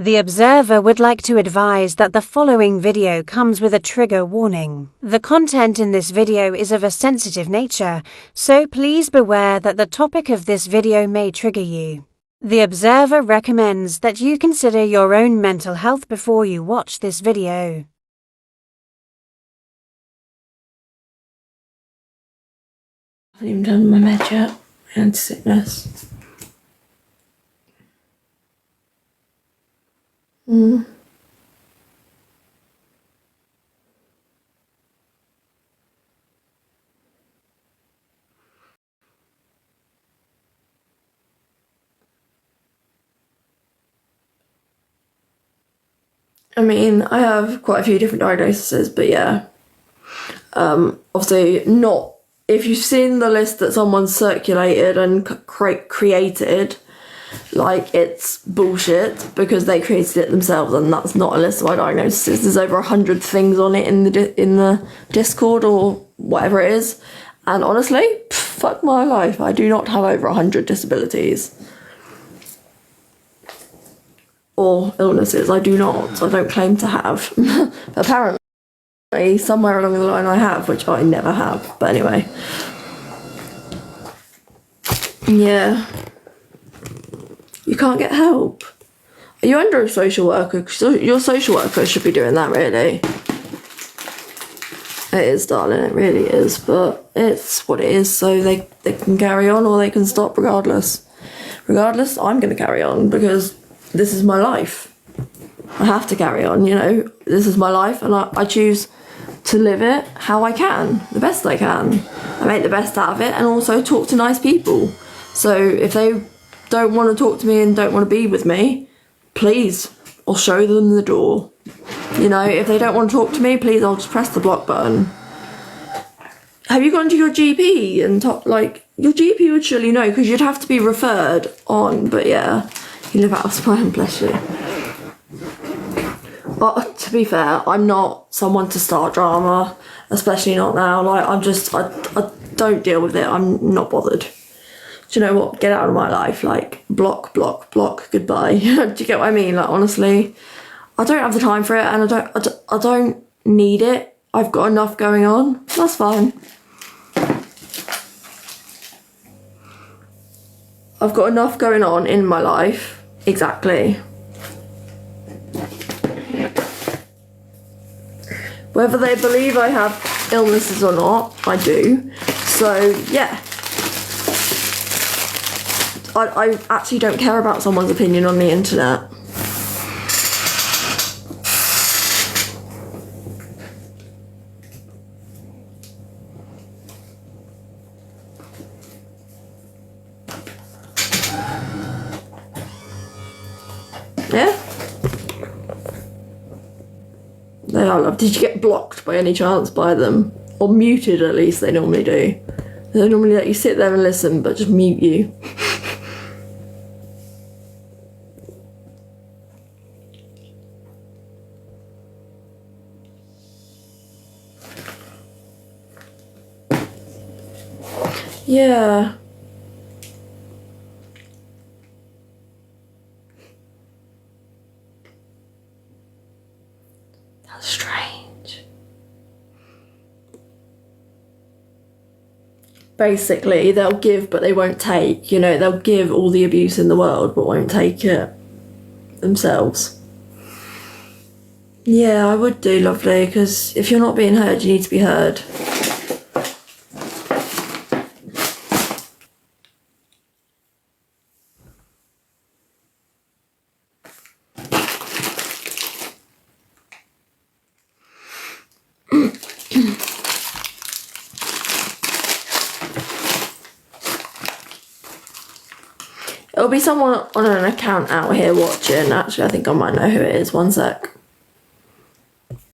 The observer would like to advise that the following video comes with a trigger warning. The content in this video is of a sensitive nature, so please beware that the topic of this video may trigger you. The observer recommends that you consider your own mental health before you watch this video. I haven't even done my med yet, anti-sickness. I mean, I have quite a few different diagnoses, but yeah. Obviously not, if you've seen the list that someone's circulated and created, like, it's bullshit because they created it themselves, and that's not a list of my diagnoses. There's over 100 things on it in the Discord or whatever it is, and honestly, fuck my life, I do not have over 100 disabilities or illnesses. I do not. I don't claim to have. Apparently somewhere along the line I have, which I never have. But anyway, yeah, you can't get help. Are you under a social worker? 'Cause your social worker should be doing that, really. It is, darling, it really is, but it's what it is, so they can carry on or they can stop regardless. Regardless, I'm going to carry on because this is my life. I have to carry on, you know. This is my life, and I choose to live it how I can, the best I can. I make the best out of it, and also talk to nice people. So if they don't want to talk to me and don't want to be with me, please, I'll show them the door. You know, if they don't want to talk to me, please, I'll just press the block button. Have you gone to your GP and your GP would surely know, because you'd have to be referred on, but yeah. You live out of spine, bless you. But to be fair, I'm not someone to start drama, especially not now. Like, I don't deal with it. I'm not bothered. Do you know what? Get out of my life. Like, block, goodbye. Do you get what I mean? Like, honestly, I don't have the time for it, and I don't need it. I've got enough going on. That's fine. I've got enough going on in my life. Exactly. Whether they believe I have illnesses or not, I do. So, yeah. I actually don't care about someone's opinion on the internet. Yeah? They are love. Did you get blocked by any chance by them? Or muted, at least, they normally do. They normally let you sit there and listen, but just mute you. Yeah. That's strange. Basically, they'll give, but they won't take. You know, they'll give all the abuse in the world, but won't take it themselves. Yeah, I would do, lovely, because if you're not being heard, you need to be heard. It'll be someone on an account out here watching. Actually, I think I might know who it is. One sec.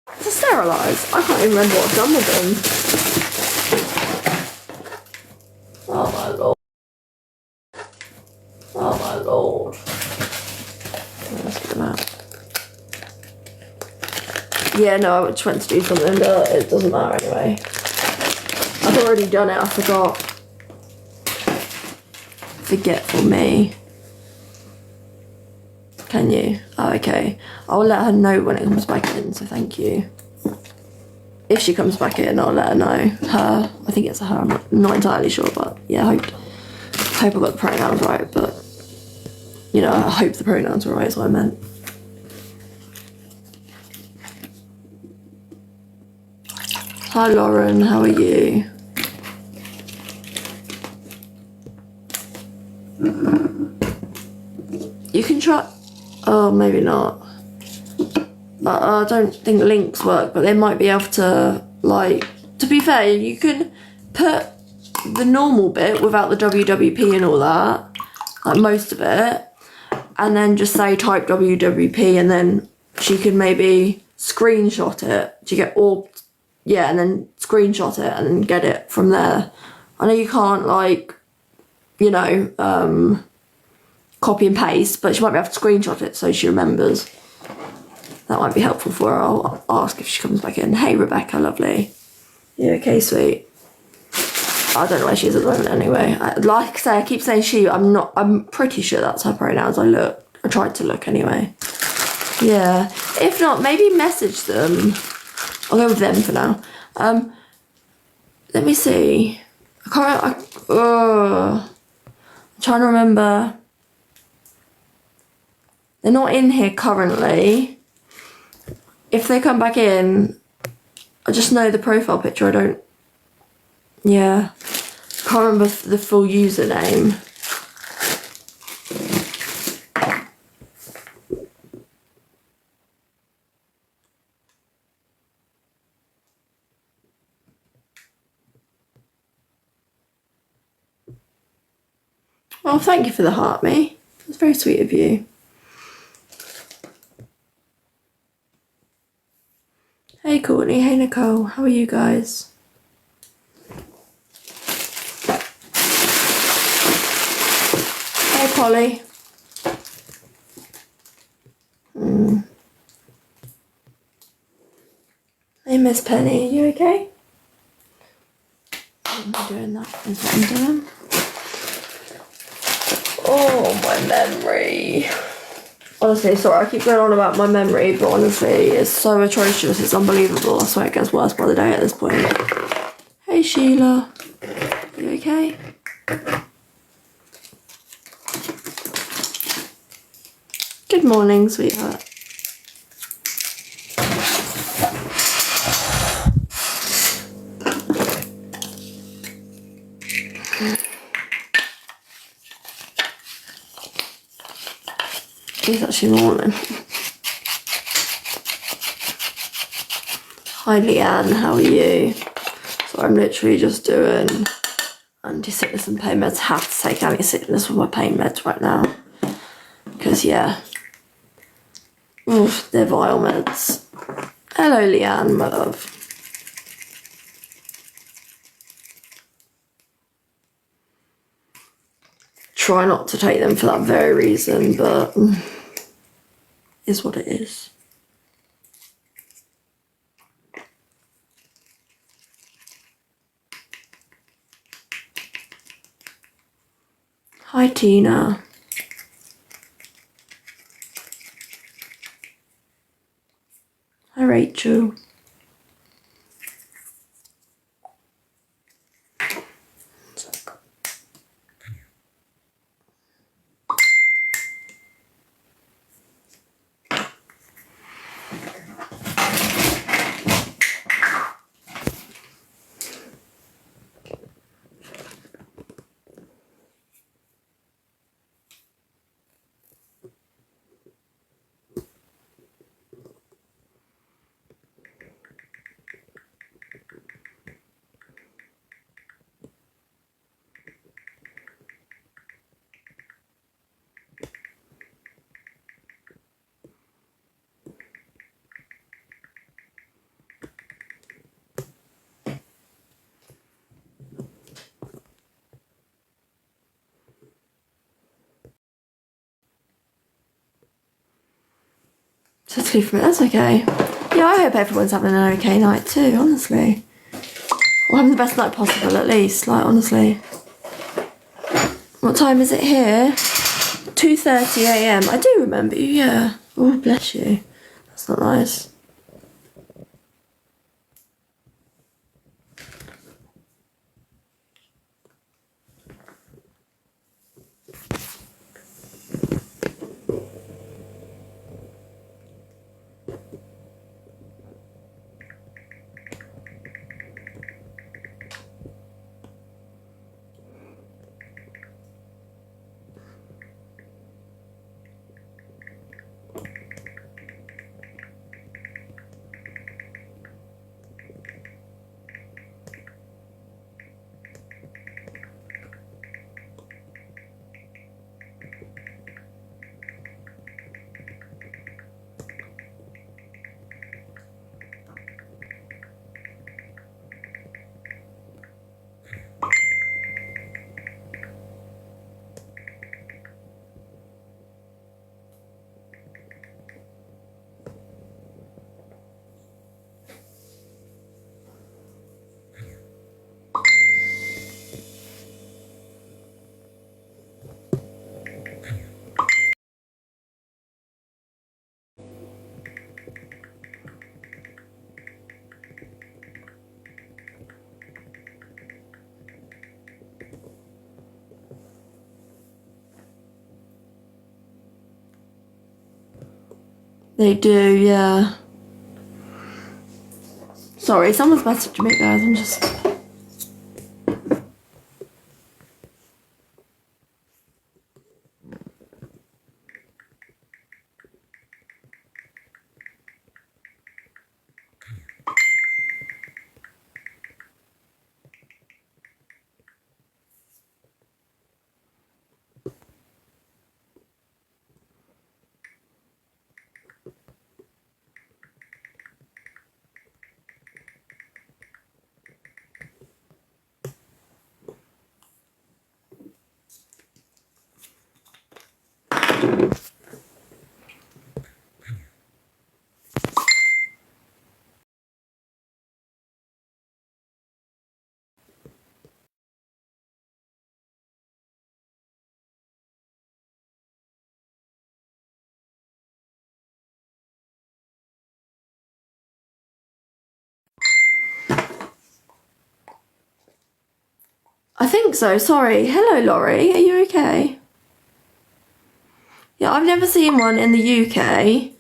To sterilise? I can't even remember what I've done with them. Oh my lord. Oh my lord. Let's get them out. Yeah, no, I just went to do something, but it doesn't matter anyway. I've already done it, I forgot. Forgetful me. Can you? Oh, okay. I'll let her know when it comes back in, so thank you. If she comes back in, I'll let her know. Her. I think it's a her. I'm not entirely sure, but yeah, I hope I got the pronouns right, but you know, I hope the pronouns were right is what I meant. Hi Lauren, how are you? You can try, oh maybe not. I don't think links work, but they might be able to, like, to be fair, you can put the normal bit without the WWP and all that, like most of it, and then just say type WWP, and then she can maybe screenshot it. Do you get, or yeah, and then screenshot it and then get it from there. I know you can't, like, you know, copy and paste, but she might be able to screenshot it so she remembers. That might be helpful for her. I'll ask if she comes back in. Hey Rebecca, lovely. You okay, sweet? I don't know where she is at the moment anyway. Like I say, I keep saying she, I'm pretty sure that's her pronouns. I tried to look anyway. Yeah, if not, maybe message them. I'll go with them for now. Let me see. I'm trying to remember. They're not in here currently. If they come back in, I just know the profile picture. I don't. Yeah, can't remember the full username. Oh, thank you for the heart, me. That's very sweet of you. Hey Courtney, hey Nicole, how are you guys? Hey Polly. Hey Miss Penny, are you okay? I'm doing that, is what I'm doing. Oh, my memory. Honestly, sorry, I keep going on about my memory, but honestly, it's so atrocious, it's unbelievable. I swear it gets worse by the day at this point. Hey Sheila, you okay? Good morning, sweetheart. It's actually morning. Hi Leanne, how are you? So I'm literally just doing anti-sickness and pain meds. Have to take anti-sickness with my pain meds right now. Because yeah. Oof, they're vile meds. Hello Leanne, my love. Try not to take them for that very reason, but is what it is. Hi Tina. Hi Rachel. So it's good for me, that's okay. Yeah, I hope everyone's having an okay night too, honestly. Or having the best night possible at least, like honestly. What time is it here? 2:30 a.m. I do remember you, yeah. Oh, bless you. That's not nice. They do, yeah. Sorry, someone's messaging me, guys. I'm just... I think so, sorry. Hello, Laurie. Are you okay? Yeah, I've never seen one in the UK.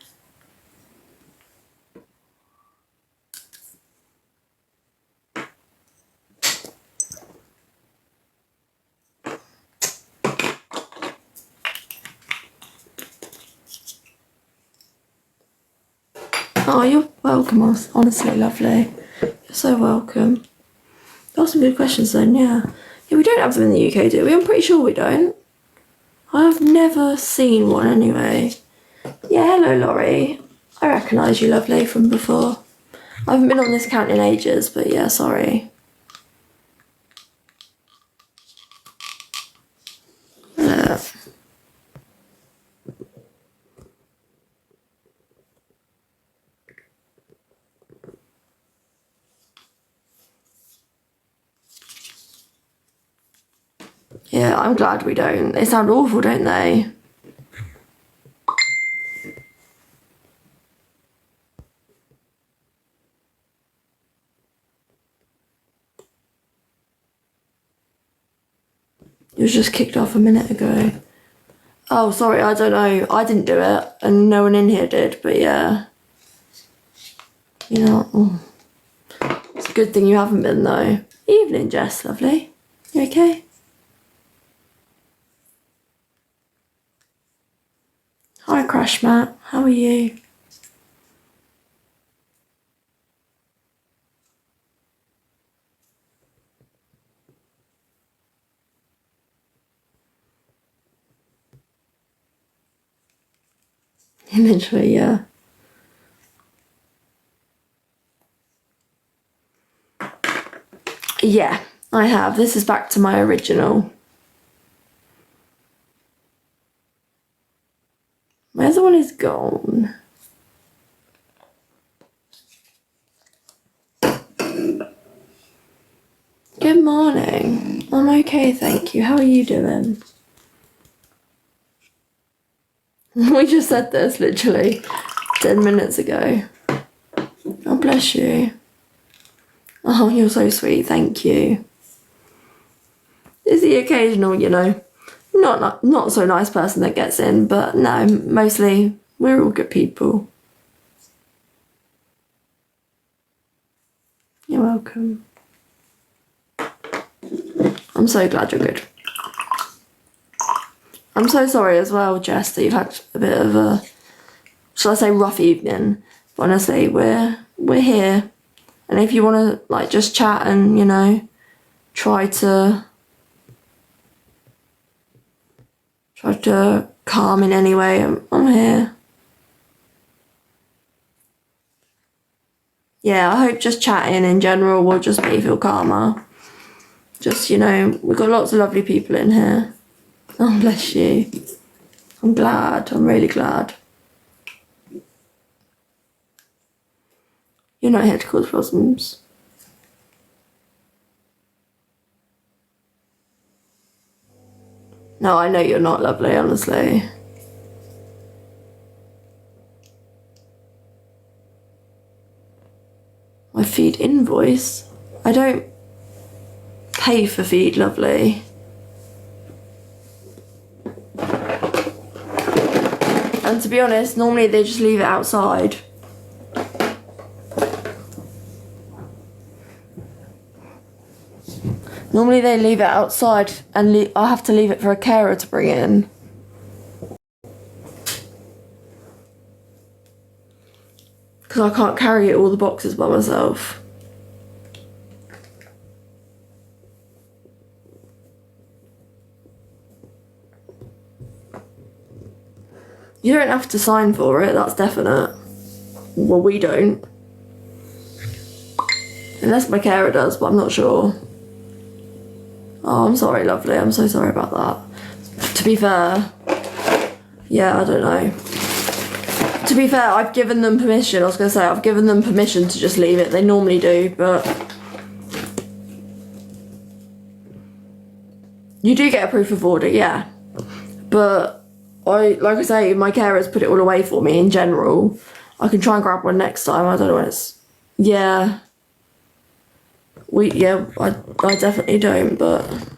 Oh, you're welcome, honestly, lovely. You're so welcome. There are some good questions then, yeah. Yeah, we don't have them in the UK, do we? I'm pretty sure we don't. I've never seen one anyway. Yeah, hello, Laurie. I recognise you, lovely, from before. I haven't been on this account in ages, but yeah, sorry. Yeah, I'm glad we don't. They sound awful, don't they? It was just kicked off a minute ago. Oh, sorry, I don't know. I didn't do it, and no one in here did, but yeah. You know, it's a good thing you haven't been, though. Evening, Jess, lovely. You okay? Hi, Crash Matt. How are you? Literally, yeah. Yeah, I have. This is back to my original. Where's the one who's gone? Good morning. I'm okay, thank you. How are you doing? We just said this literally 10 minutes ago. Oh, bless you. Oh, you're so sweet, thank you. It's the occasional, you know, not so nice person that gets in, but no, mostly we're all good people. You're welcome. I'm so glad you're good. I'm so sorry as well, Jess, that you've had a bit of a, shall I say, rough evening. But honestly, we're here. And if you want to, like, just chat and, you know, try to calm in any way, I'm here. Yeah, I hope just chatting in general will just make you feel calmer. Just, you know, we've got lots of lovely people in here. Oh, bless you. I'm glad. I'm really glad. You're not here to cause problems. No, I know you're not, lovely, honestly. My feed invoice? I don't pay for feed, lovely. And to be honest, normally they just leave it outside. Normally they leave it outside and I have to leave it for a carer to bring in. Because I can't carry all the boxes by myself. You don't have to sign for it, that's definite. Well, we don't. Unless my carer does, but I'm not sure. Oh, I'm sorry, lovely. I'm so sorry about that. To be fair, yeah, I don't know. To be fair, I've given them permission. I was going to say, I've given them permission to just leave it. They normally do, but you do get a proof of order, yeah. But like I say, my carers put it all away for me in general. I can try and grab one next time. I don't know when it's... Yeah. I definitely don't, but...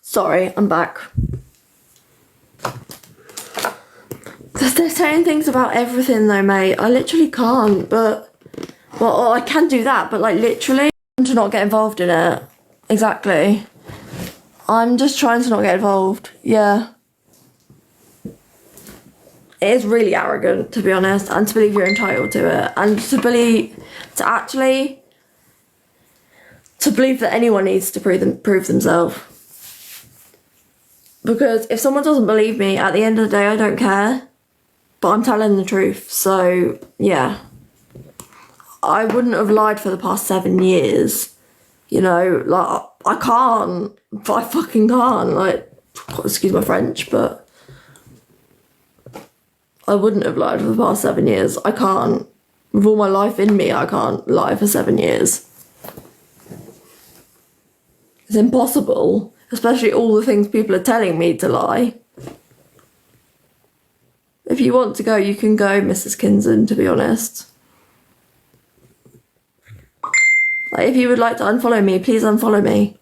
Sorry, I'm back. They're saying things about everything though, mate. I literally can't, but... Well, I can do that, but like literally to not get involved in it. Exactly. I'm just trying to not get involved. Yeah. It is really arrogant, to be honest, and to believe you're entitled to it. And to believe that anyone needs to prove themselves. Because if someone doesn't believe me, at the end of the day, I don't care. But I'm telling the truth, so yeah. I wouldn't have lied for the past 7 years. You know, like, I can't. I fucking can't. Like, excuse my French, but I wouldn't have lied for the past 7 years. I can't. With all my life in me, I can't lie for 7 years. It's impossible, especially all the things people are telling me to lie. If you want to go, you can go, Mrs. Kinson, to be honest. Like, if you would like to unfollow me, please unfollow me.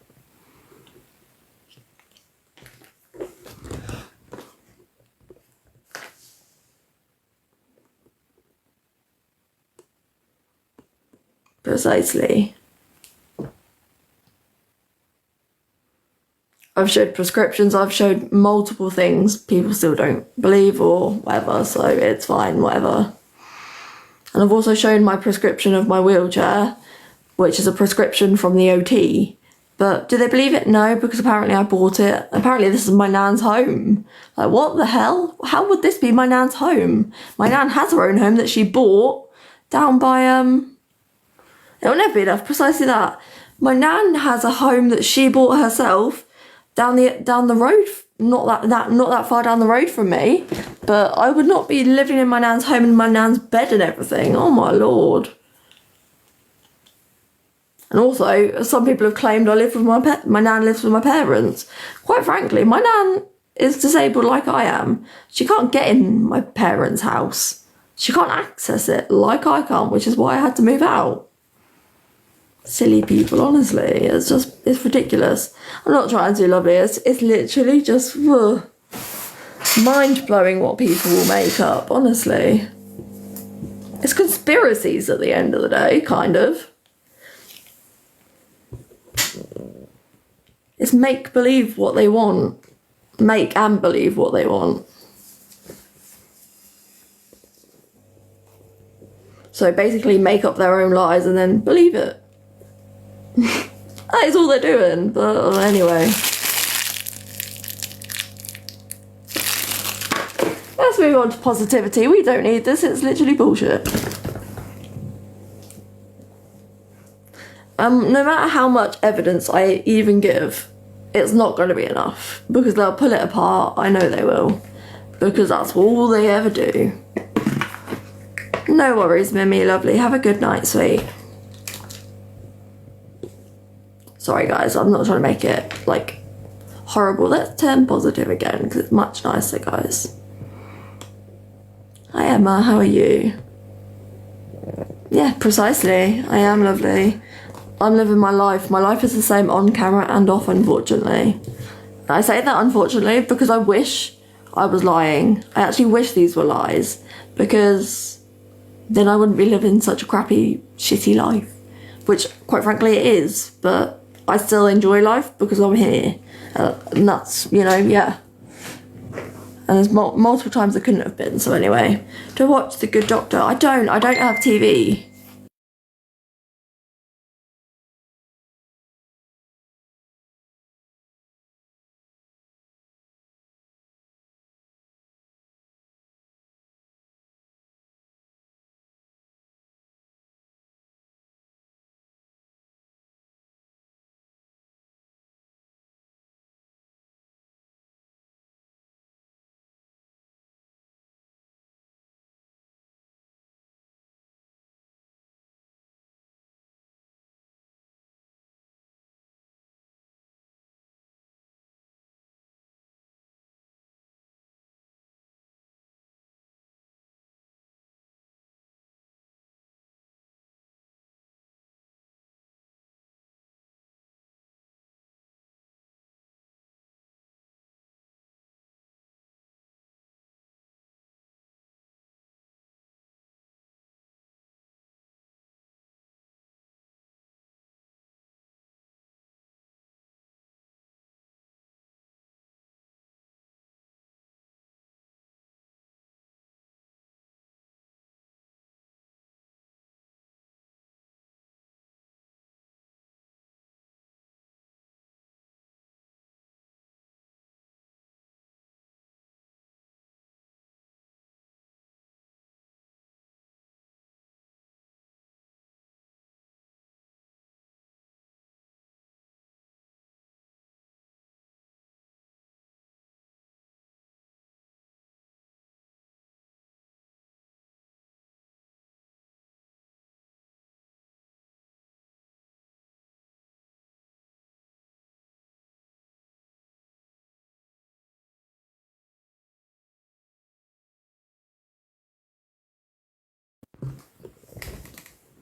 Precisely. I've showed prescriptions, I've showed multiple things. People still don't believe or whatever, so it's fine, whatever. And I've also shown my prescription of my wheelchair, which is a prescription from the OT. But do they believe it? No, because apparently I bought it. Apparently this is my nan's home. Like, what the hell? How would this be my nan's home? My nan has her own home that she bought down by, it'll never be enough, precisely that. My nan has a home that she bought herself down the road, not that far down the road from me. But I would not be living in my nan's home in my nan's bed and everything. Oh my lord. And also, some people have claimed I live with my nan lives with my parents. Quite frankly, my nan is disabled like I am. She can't get in my parents' house. She can't access it like I can't, which is why I had to move out. Silly people, honestly. It's ridiculous. I'm not trying to be lovely. It's literally just mind-blowing what people will make up, honestly. It's conspiracies at the end of the day, kind of. It's make-believe what they want. Make and believe what they want. So basically make up their own lies and then believe it. That is all they're doing, but anyway. Let's move on to positivity. We don't need this, it's literally bullshit. No matter how much evidence I even give, it's not going to be enough, because they'll pull it apart. I know they will, because that's all they ever do. No worries, Mimi, lovely. Have a good night, sweet. Sorry, guys, I'm not trying to make it, like, horrible. Let's turn positive again, because it's much nicer, guys. Hi, Emma. How are you? Yeah, precisely. I am lovely. I'm living my life. My life is the same on camera and off, unfortunately. I say that unfortunately because I wish I was lying. I actually wish these were lies, because then I wouldn't be living such a crappy, shitty life. Which, quite frankly, it is. But I still enjoy life because I'm here. And that's, you know, yeah. And there's multiple times I couldn't have been. So anyway, to watch The Good Doctor. I don't have TV.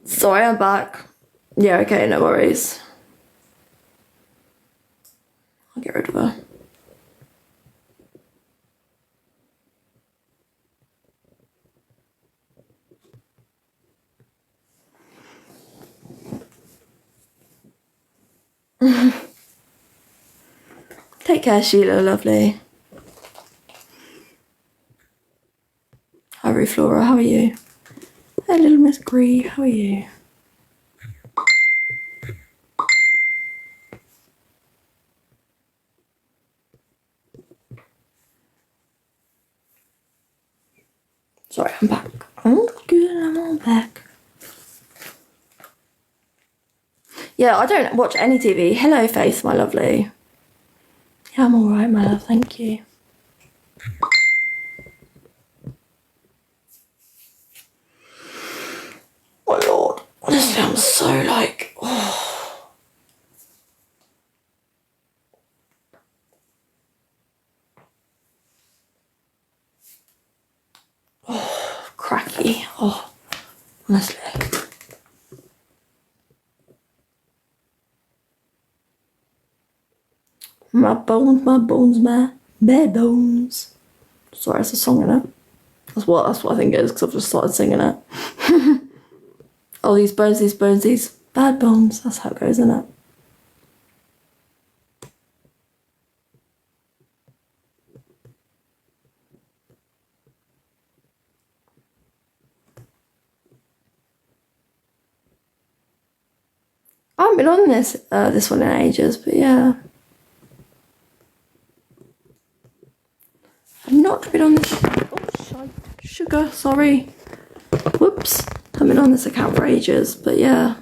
Sorry, I'm back. Yeah, okay, no worries. I'll get rid of her. Take care, Sheila, lovely. Hi, Flora, how are you? Hey, little Miss Gree, how are you? Sorry, I'm back. Oh, good, I'm all back. Yeah, I don't watch any TV. Hello, Faith, my lovely. Yeah, I'm alright, my love, thank you. My lord, honestly, I'm so like, cracky. Oh, honestly. My bones, my bare bones. Sorry, it's a song in it. That's what I think it is, because I've just started singing it. Oh, these bones, these bad bones. That's how it goes, isn't it? I haven't been on this one in ages, but yeah. I've not been on this. Oh, sugar, sorry. Whoops. I've been on this account for ages, but yeah.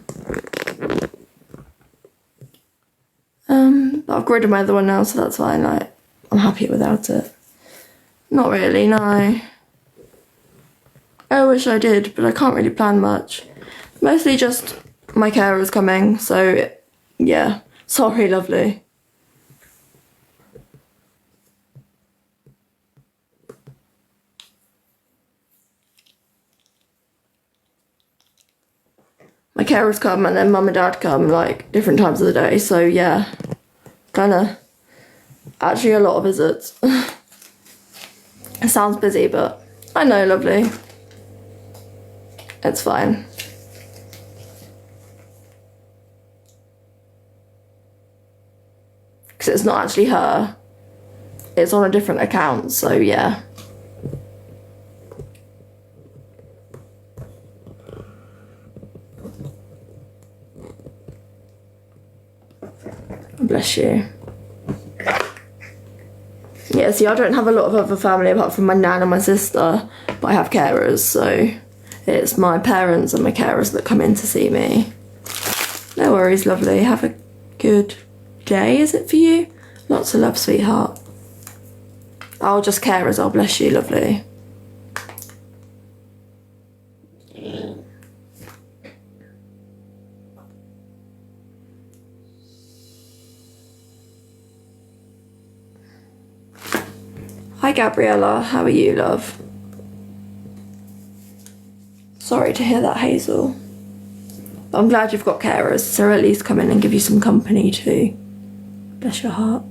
But I've got rid of my other one now, so that's fine. Like, I'm happy without it. Not really, no. I wish I did, but I can't really plan much. Mostly just my carer's coming, so yeah. Sorry, lovely. My carers come and then mum and dad come like different times of the day, so yeah. Kinda actually a lot of visits. It sounds busy, but I know, lovely. It's fine. Because it's not actually her. It's on a different account, so yeah. Bless you. Yeah, see, I don't have a lot of other family apart from my nan and my sister, but I have carers, so it's my parents and my carers that come in to see me. No worries, lovely. Have a good day, is it for you? Lots of love, sweetheart. I'll just carers, I'll bless you, lovely. Hi, Gabriella. How are you, love? Sorry to hear that, Hazel. But I'm glad you've got carers, so at least come in and give you some company too. Bless your heart.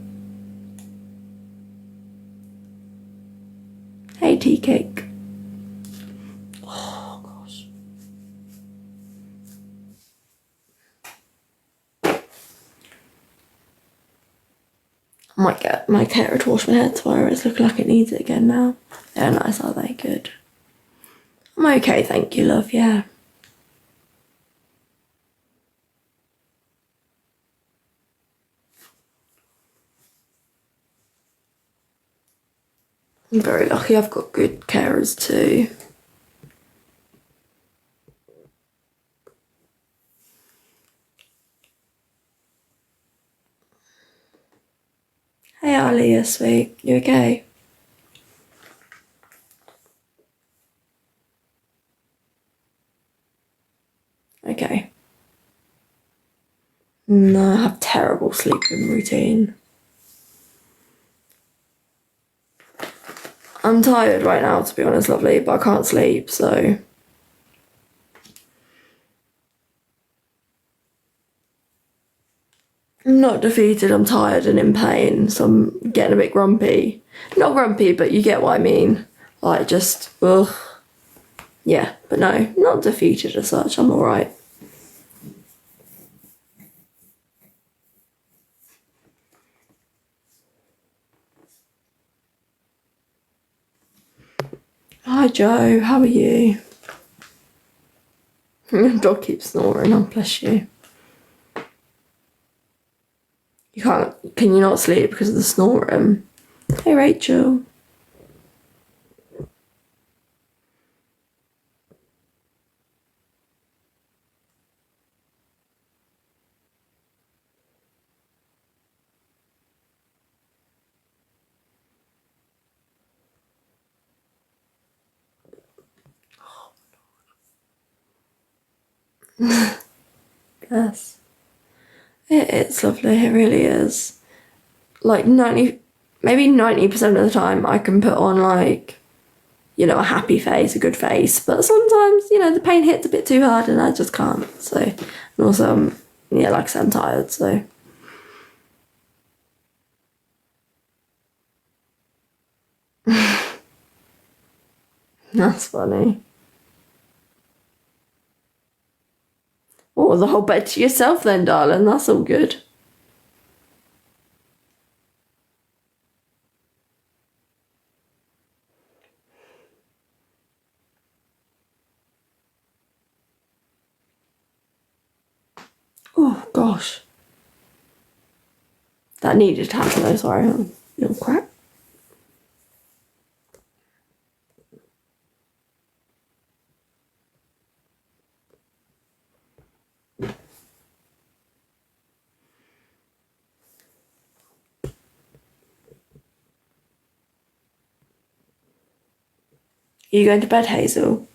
Hey, tea cake. Oh, gosh. I might get my carer to wash my hair tomorrow. It's looking like it needs it again now. They're nice, are they? Good. I'm okay, thank you, love, yeah. I'm very lucky I've got good carers too. Hey Ali, you're sweet. You okay? Okay. No, I have terrible sleeping routine. I'm tired right now, to be honest, lovely, but I can't sleep, so I'm not defeated, I'm tired and in pain, so I'm getting a bit grumpy. Not grumpy, but you get what I mean. Like, just, ugh. Yeah, but no, not defeated as such, I'm alright. Hi Joe, how are you? Your dog keeps snoring, oh bless you. Can you not sleep because of the snoring? Hey Rachel. Yes. It's lovely, it really is. Like 90, maybe 90% of the time I can put on like, you know, a happy face, a good face, but sometimes, you know, the pain hits a bit too hard and I just can't, so. And also, yeah, like I said, I'm tired, so. That's funny. Oh, the whole bed to yourself then, darling, that's all good. Oh, gosh. That needed to happen though, sorry, little crap. Are you going to bed, Hazel?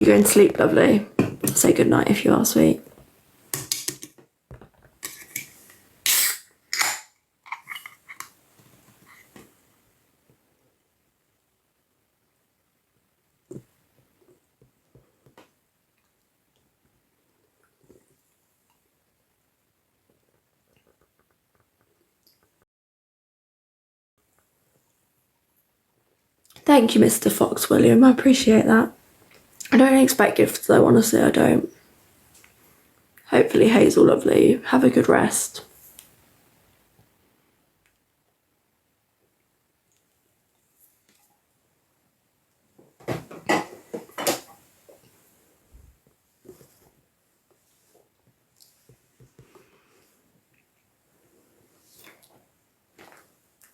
You going to sleep, lovely? Say goodnight if you are, sweet. Thank you, Mr. Fox William, I appreciate that. I don't expect gifts though, honestly, I don't. Hopefully, Hazel, lovely, have a good rest.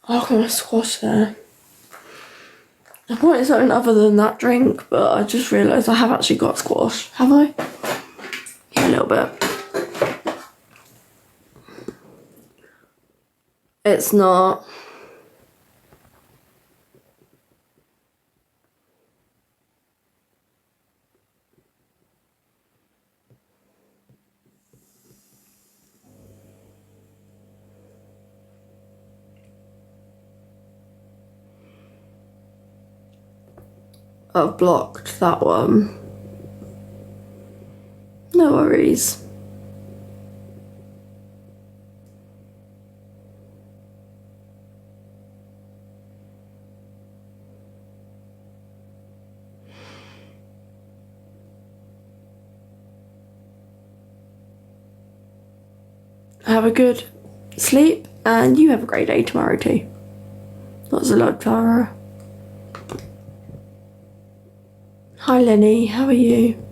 Oh, I got squash there. I wanted something other than that drink, but I just realised I have actually got squash. Have I? Yeah, a little bit. It's not. I've blocked that one. No worries. Have a good sleep, and you have a great day tomorrow too. Lots of love, Tara. Hi Lenny, how are you?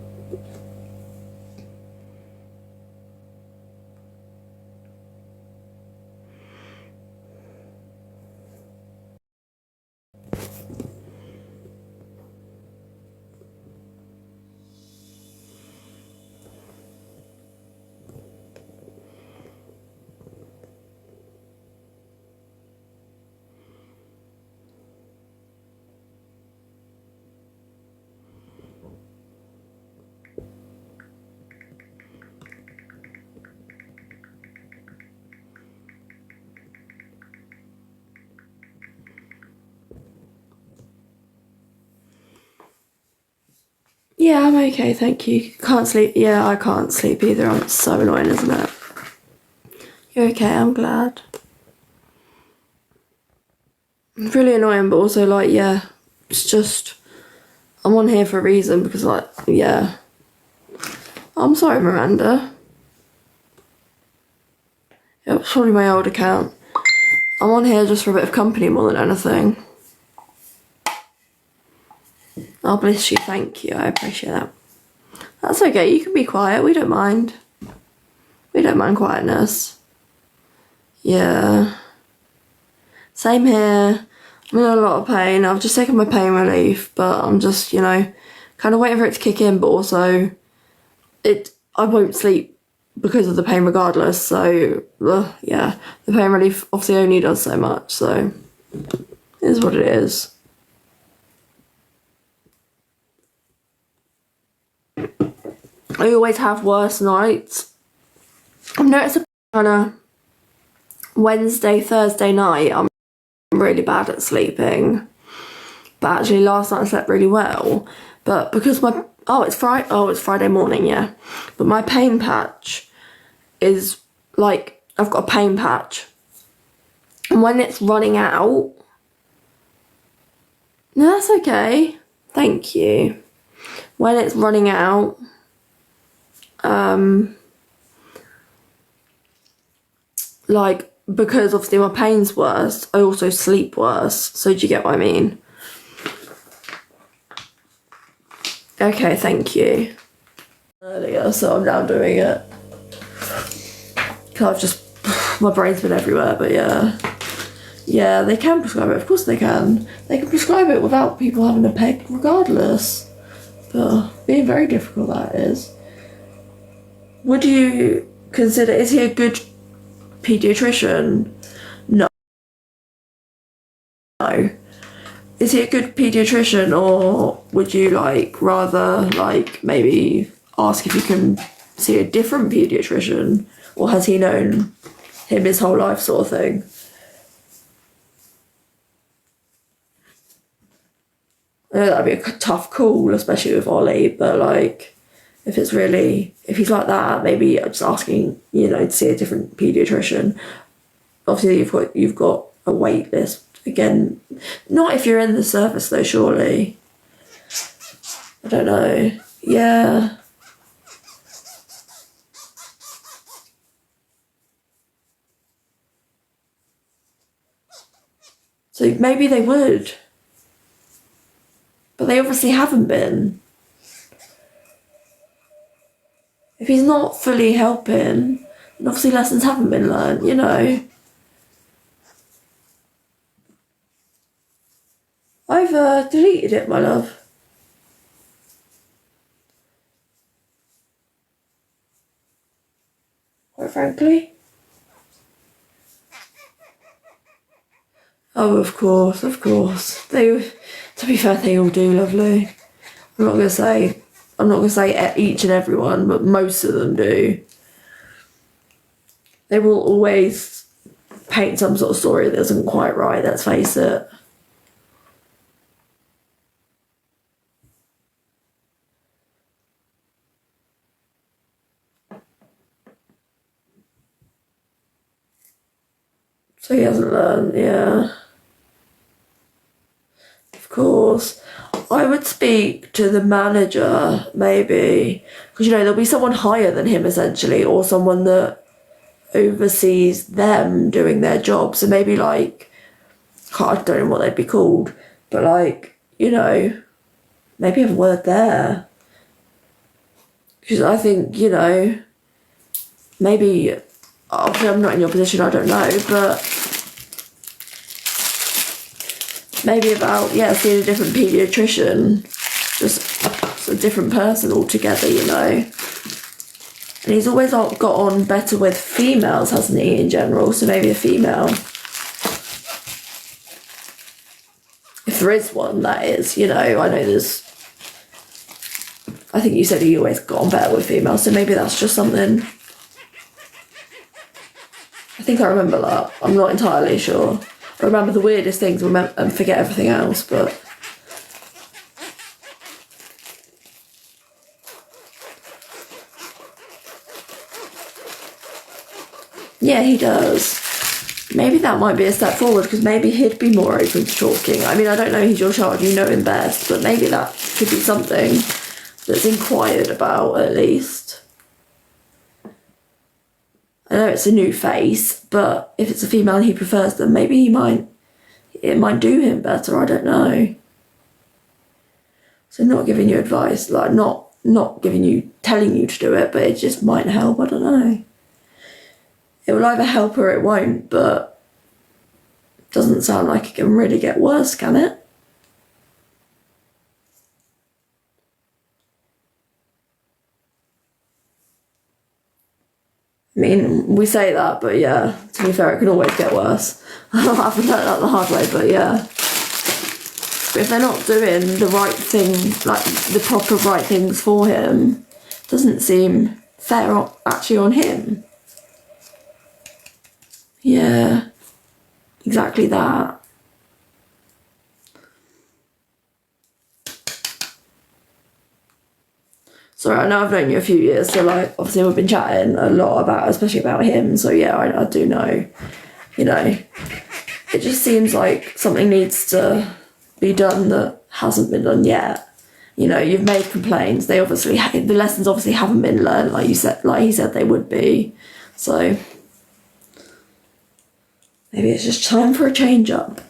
Yeah, I'm okay, thank you. Can't sleep. Yeah, I can't sleep either. It's so annoying, isn't it? You're okay, I'm glad. It's really annoying, but also, like, yeah, it's just, I'm on here for a reason because, like, yeah. I'm sorry, Miranda. It was probably my old account. I'm on here just for a bit of company more than anything. Oh, bless you, thank you, I appreciate that. That's okay, you can be quiet, we don't mind. We don't mind quietness. Yeah. Same here. I'm in a lot of pain. I've just taken my pain relief, but I'm just, you know, kind of waiting for it to kick in, but also I won't sleep because of the pain regardless, so yeah, the pain relief obviously only does so much, so it is what it is. I always have worse nights. I've noticed a kind of Wednesday, Thursday night, I'm really bad at sleeping, but actually last night I slept really well, but because it's Friday morning, yeah, but my pain patch is like, I've got a pain patch, and when it's running out, no, that's okay, thank you, when it's running out, like, because obviously my pain's worse, I also sleep worse, so do you get what I mean? Okay, thank you. Earlier, so I'm now doing it. Cause I've just, my brain's been everywhere, but yeah. Yeah, they can prescribe it, of course they can. They can prescribe it without people having a peg regardless. But being very difficult, that is. Would you consider, is he a good paediatrician? No. Is he a good paediatrician, or would you like rather like maybe ask if you can see a different paediatrician, or has he known him his whole life, sort of thing? I know that'd be a tough call, especially with Ollie, but like if he's like that, maybe just asking, you know, to see a different paediatrician. Obviously you've got a wait list. Again, not if you're in the service though, surely. I don't know. Yeah. So maybe they would. But they obviously haven't been. If he's not fully helping, then obviously lessons haven't been learned, you know. I've deleted it, my love. Quite frankly. Oh, of course, of course. To be fair, they all do, lovely. I'm not gonna say each and every one, but most of them do. They will always paint some sort of story that isn't quite right, let's face it. So he hasn't learned, yeah. Of course. I would speak to the manager, maybe. Because, you know, there'll be someone higher than him, essentially, or someone that oversees them doing their job. So maybe, like, I don't know what they'd be called, but, like, you know, maybe have a word there. Because I think, you know, maybe, obviously I'm not in your position, I don't know, but maybe about, yeah, seeing a different paediatrician, just a different person altogether, you know. And he's always got on better with females, hasn't he, in general, so maybe a female. If there is one, that is, you know, I know there's, I think you said he always got on better with females, so maybe that's just something. I think I remember that, I'm not entirely sure. I remember the weirdest things and forget everything else, but Yeah, he does. Maybe that might be a step forward, because maybe he'd be more open to talking. I mean, I don't know, he's your child, you know him best, but maybe that could be something that's inquired about, at least. I know it's a new face, but if it's a female and he prefers them, maybe it might do him better, I don't know. So not giving you advice, like not telling you to do it, but it just might help, I don't know. It will either help or it won't, but it doesn't sound like it can really get worse, can it? I mean, we say that, but yeah, to be fair, it can always get worse. I've learned that the hard way, but yeah. But if they're not doing the right thing, like the proper right things for him, it doesn't seem fair actually on him. Yeah, exactly that. Sorry, I know I've known you a few years, so like obviously we've been chatting a lot about, especially about him. So yeah, I do know. You know, it just seems like something needs to be done that hasn't been done yet. You know, you've made complaints. The lessons obviously haven't been learned, like he said they would be. So maybe it's just time for a change up.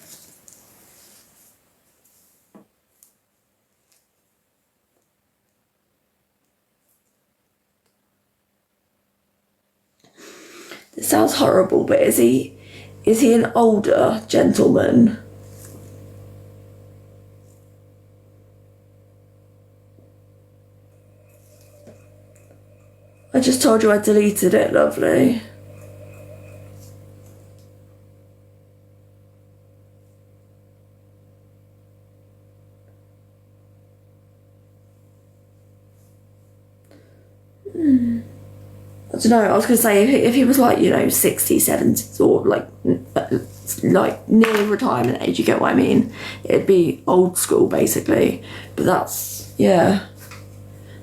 It sounds horrible, but is he an older gentleman? I just told you I deleted it, lovely. I don't know, I was going to say, if he was like, 60, 70, or like near retirement age, you get what I mean? It'd be old school, basically. But that's, yeah.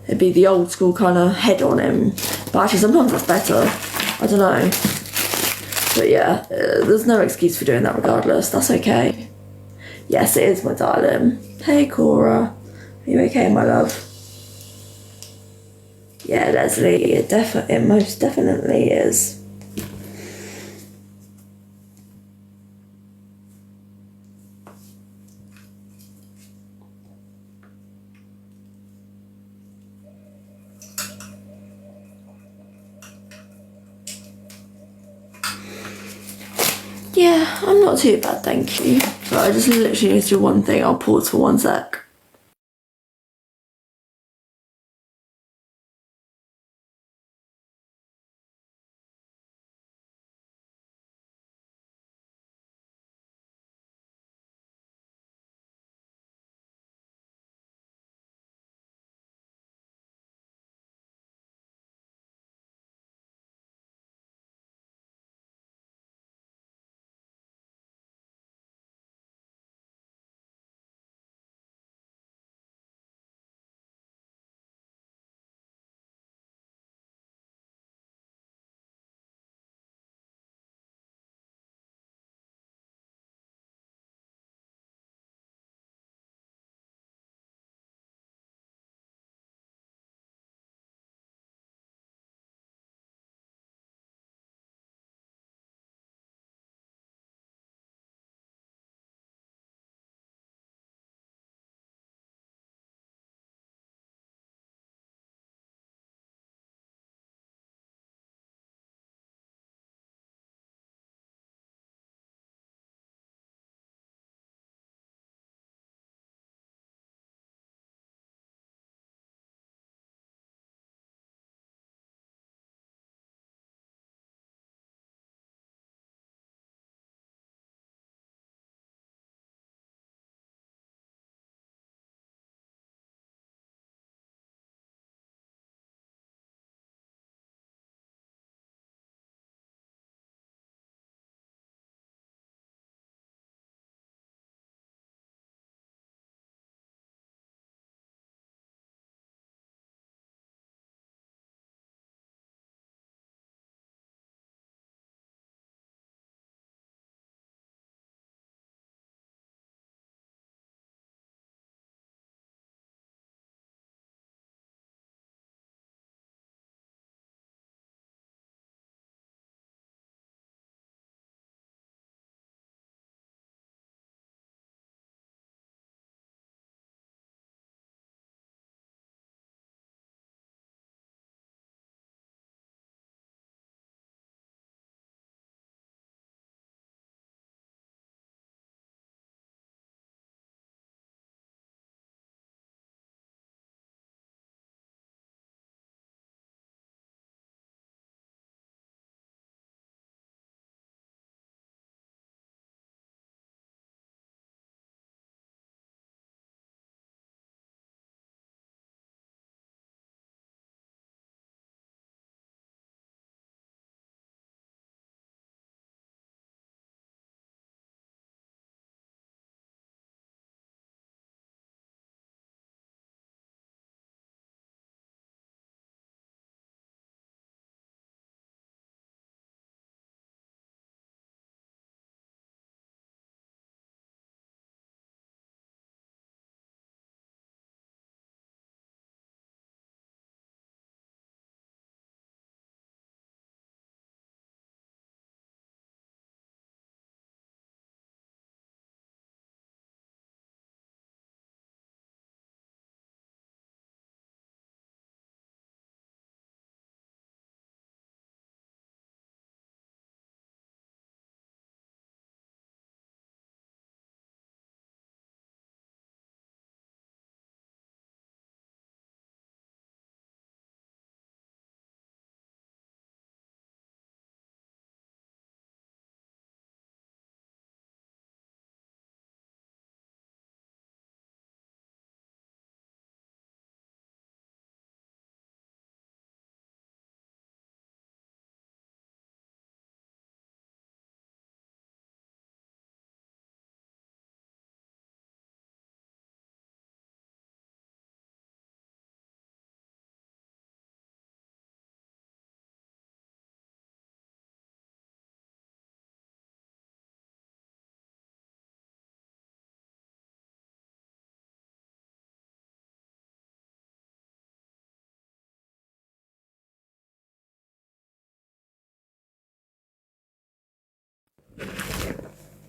It'd be the old school kind of head on him. But actually, sometimes that's better. I don't know. But yeah, there's no excuse for doing that regardless. That's okay. Yes, it is, my darling. Hey, Cora. Are you okay, my love? Yeah, Leslie, it most definitely is. Yeah, I'm not too bad, thank you. But I just literally need to do one thing. I'll pause for 1 sec.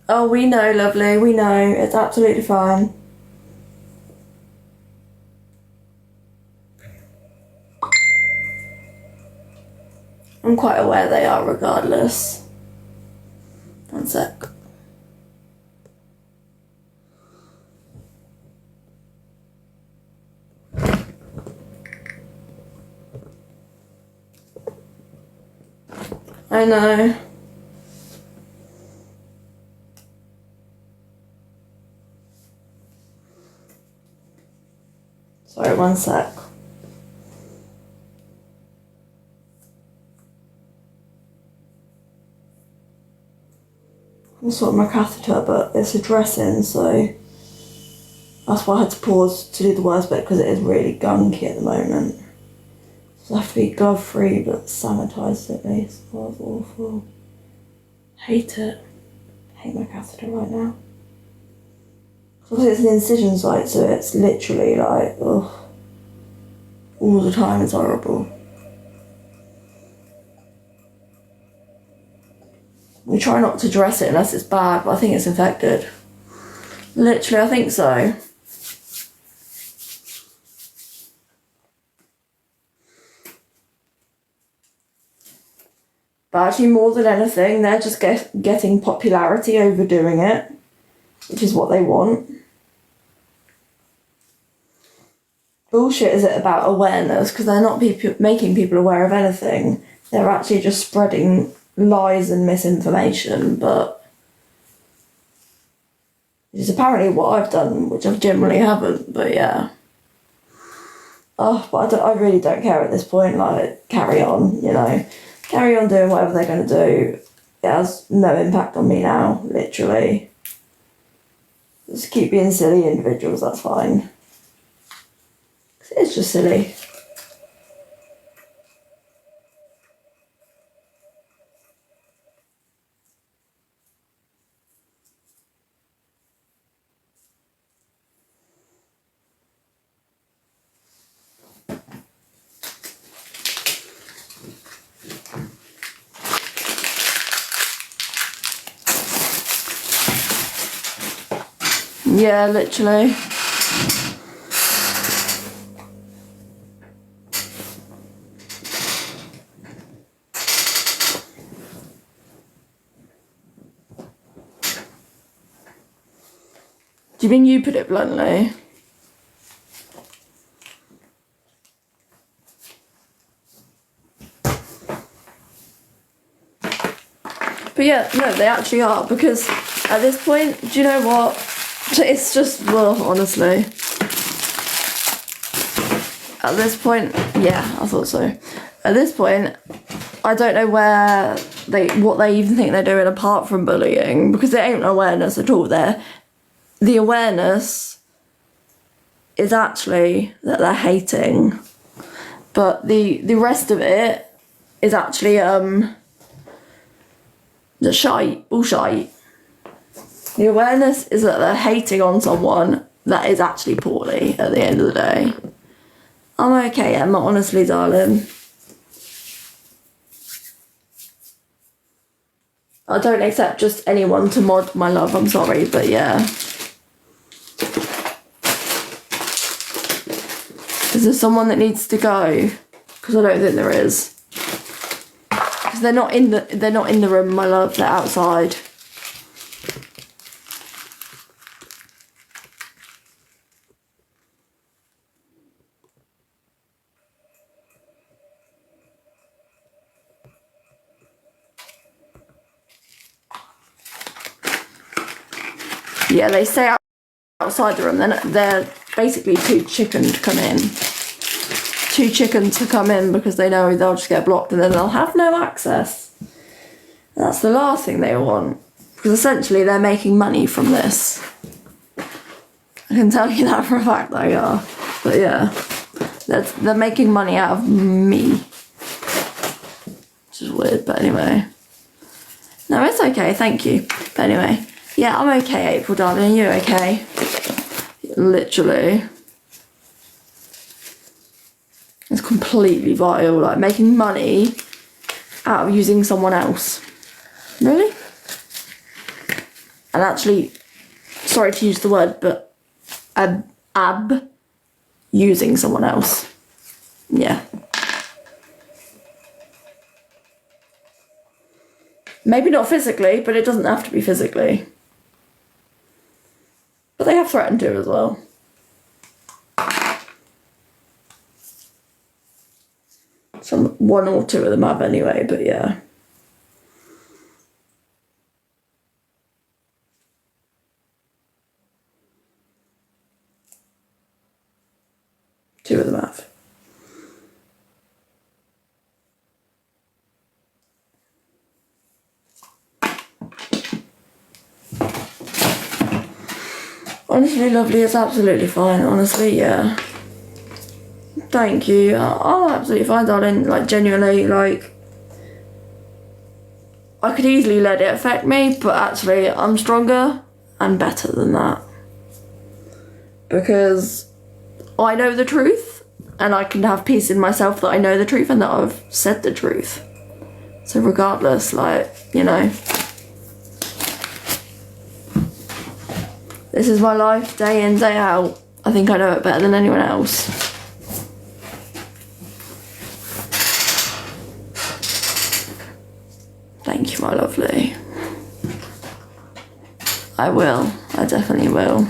Oh, we know, lovely, we know. It's absolutely fine. I'm quite aware they are regardless. One sec. I know. Sorry, one sec. I'm sorting my catheter, but it's a dressing, so that's why I had to pause to do the worst bit, because it is really gunky at the moment. So I have to be glove free but sanitised at least. Oh, it's awful. Hate it. Hate my catheter right now. Because it's an incision site, so it's literally like, ugh. All the time, it's horrible. We try not to dress it unless it's bad, but I think it's infected. Literally, I think so. But actually, more than anything, they're just getting popularity over doing it, which is what they want. Bullshit is it about awareness, because they're not making people aware of anything. They're actually just spreading lies and misinformation, but it's apparently what I've done, which I generally haven't, but yeah. Oh, but I really don't care at this point, like, carry on, you know. Carry on doing whatever they're going to do. It has no impact on me now, literally. Just keep being silly individuals, that's fine. It's just silly. Yeah, literally. Do you mean you put it bluntly? But yeah, no, they actually are, because at this point, do you know what? It's just, well, honestly. At this point, yeah, I thought so. At this point, I don't know what they even think they're doing apart from bullying, because there ain't awareness at all there. The awareness is actually that they're hating, but the rest of it is actually the shite, bullshite. The awareness is that they're hating on someone that is actually poorly at the end of the day. I'm okay, Emma, honestly, darling. I don't accept just anyone to mod my love, I'm sorry, but yeah. Is there someone that needs to go? Because I don't think there is. Because they're not in the room, my love, they're outside. Yeah, they stay outside the room. They're basically too chicken to come in. Too chicken to come in because they know they'll just get blocked and then they'll have no access. And that's the last thing they want. Because essentially they're making money from this. I can tell you that for a fact they are. But yeah, they're making money out of me. Which is weird, but anyway. No, it's okay, thank you. But anyway. Yeah, I'm okay, April, darling. Are you okay? Literally. It's completely vile, like making money out of using someone else. Really? and actually, sorry to use the word, but using someone else. Yeah. Maybe not physically, but it doesn't have to be physically. But they have threatened to as well. One or two of them have anyway, but yeah. Two of them have. Honestly, lovely, it's absolutely fine. Honestly, yeah. Thank you. I'm absolutely fine, darling. Like, genuinely, like, I could easily let it affect me, but actually, I'm stronger and better than that. Because I know the truth, and I can have peace in myself that I know the truth and that I've said the truth. So regardless, like, you know, this is my life, day in, day out. I think I know it better than anyone else. Thank you, my lovely. I will. I definitely will.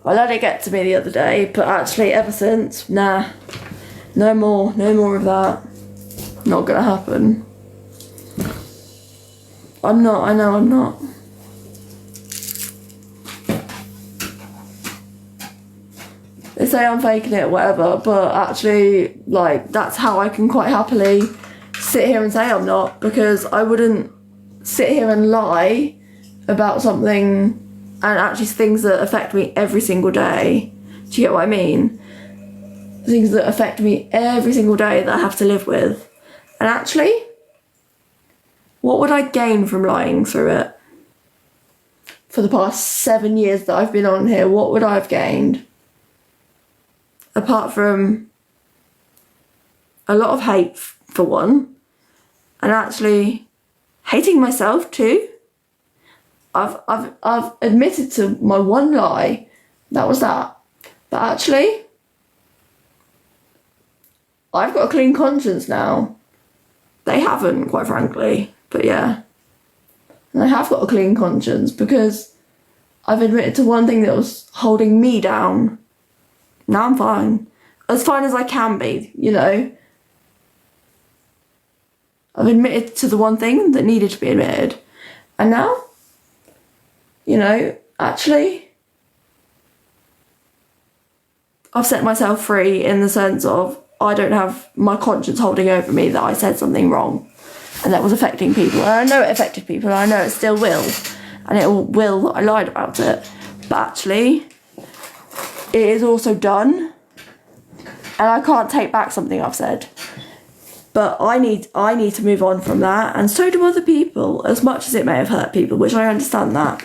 I let it get to me the other day, but actually ever since, nah. No more of that. Not gonna happen. I know I'm not. They say I'm faking it, whatever, but actually, like, that's how I can quite happily sit here and say I'm not, because I wouldn't sit here and lie about something and actually things that affect me every single day. Do you get what I mean? Things that affect me every single day that I have to live with. And actually, what would I gain from lying through it? For the past 7 years that I've been on here, what would I have gained? Apart from a lot of hate, for one, and actually hating myself too. I've admitted to my one lie. That was that. But actually, I've got a clean conscience now. They haven't, quite frankly. But yeah. And I have got a clean conscience because I've admitted to one thing that was holding me down. Now I'm fine. As fine as I can be, you know. I've admitted to the one thing that needed to be admitted. And now, you know, actually, I've set myself free in the sense of I don't have my conscience holding over me that I said something wrong and that was affecting people. And I know it affected people, and I know it still will. And it will that I lied about it. But actually, it is also done. And I can't take back something I've said. But I need to move on from that, and so do other people, as much as it may have hurt people, which I understand that.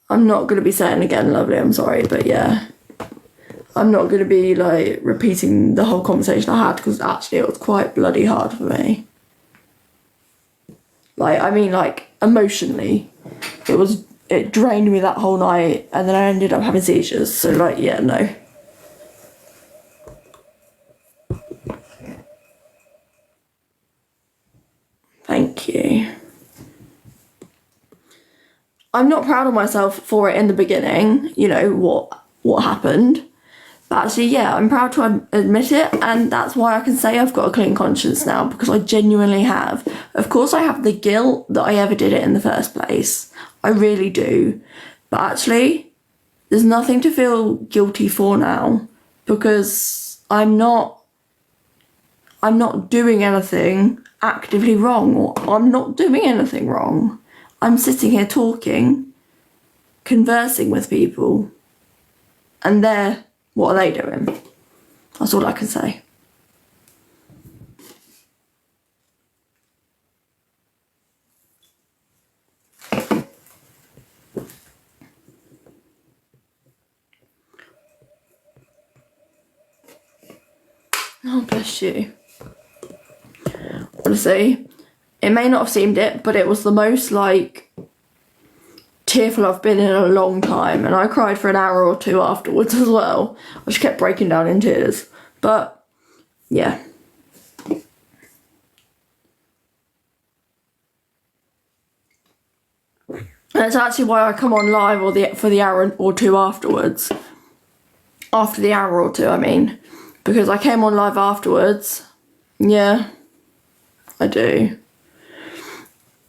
I'm not going to be saying again, lovely, I'm sorry, but yeah. I'm not going to be, like, repeating the whole conversation I had, because actually it was quite bloody hard for me. Like, I mean, like, emotionally. It drained me that whole night, and then I ended up having seizures, so, like, yeah, no. Thank you. I'm not proud of myself for it in the beginning, you know, what happened. But actually, yeah, I'm proud to admit it, and that's why I can say I've got a clean conscience now, because I genuinely have. Of course, I have the guilt that I ever did it in the first place. I really do. But actually, there's nothing to feel guilty for now, because I'm not doing anything actively wrong, or I'm not doing anything wrong. I'm sitting here talking, conversing with people, and what are they doing? That's all I can say. Oh, bless you. Honestly, it may not have seemed it, but it was the most, like, tearful I've been in a long time. And I cried for an hour or two afterwards as well. I just kept breaking down in tears. But, yeah. And that's actually why I come on live for the hour or two afterwards. After the hour or two, I mean. Because I came on live afterwards. Yeah, I do.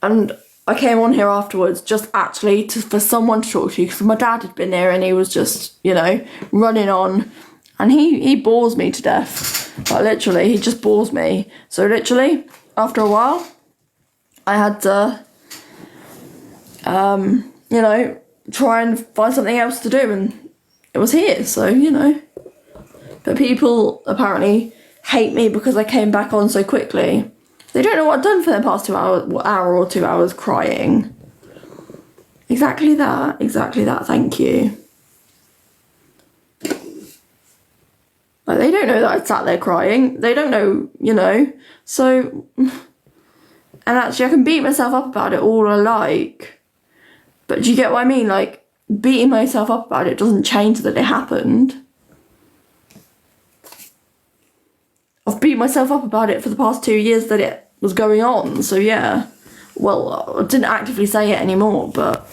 And I came on here afterwards just actually for someone to talk to, because my dad had been here and he was just, you know, running on. And he bores me to death. Like, literally, he just bores me. So literally, after a while, I had to, you know, try and find something else to do, and it was here, so, you know. But people apparently hate me because I came back on so quickly. They don't know what I've done for the past hour or 2 hours crying. Exactly that, thank you. Like, they don't know that I sat there crying. They don't know, you know. So, and actually I can beat myself up about it all I like. But do you get what I mean? Like, beating myself up about it doesn't change that it happened. I've beat myself up about it for the past 2 years that it was going on, so yeah. Well, I didn't actively say it anymore, but...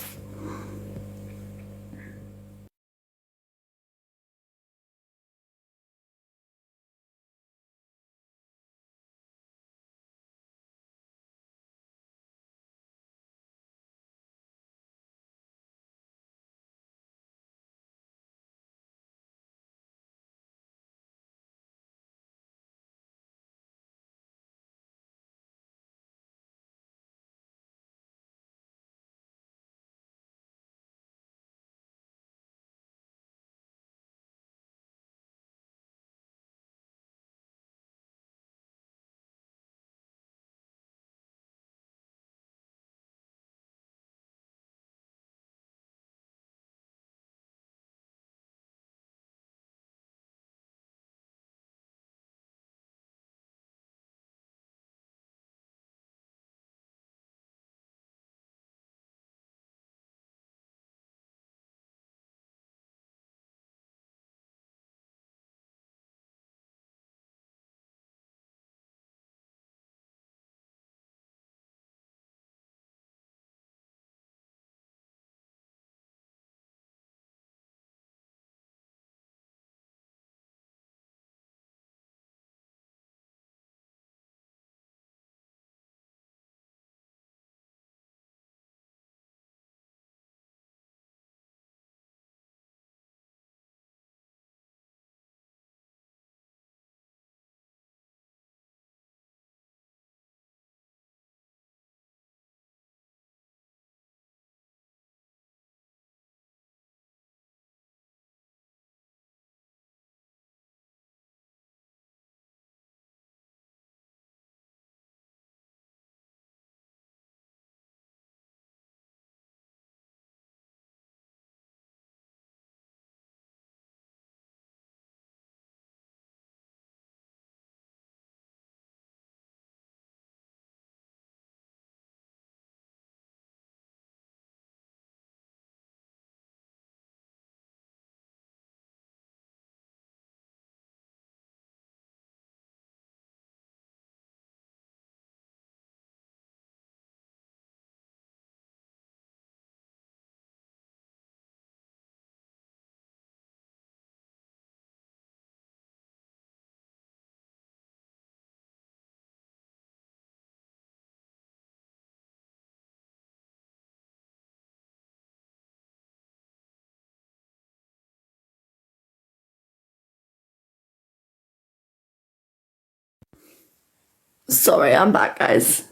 Sorry, I'm back, guys.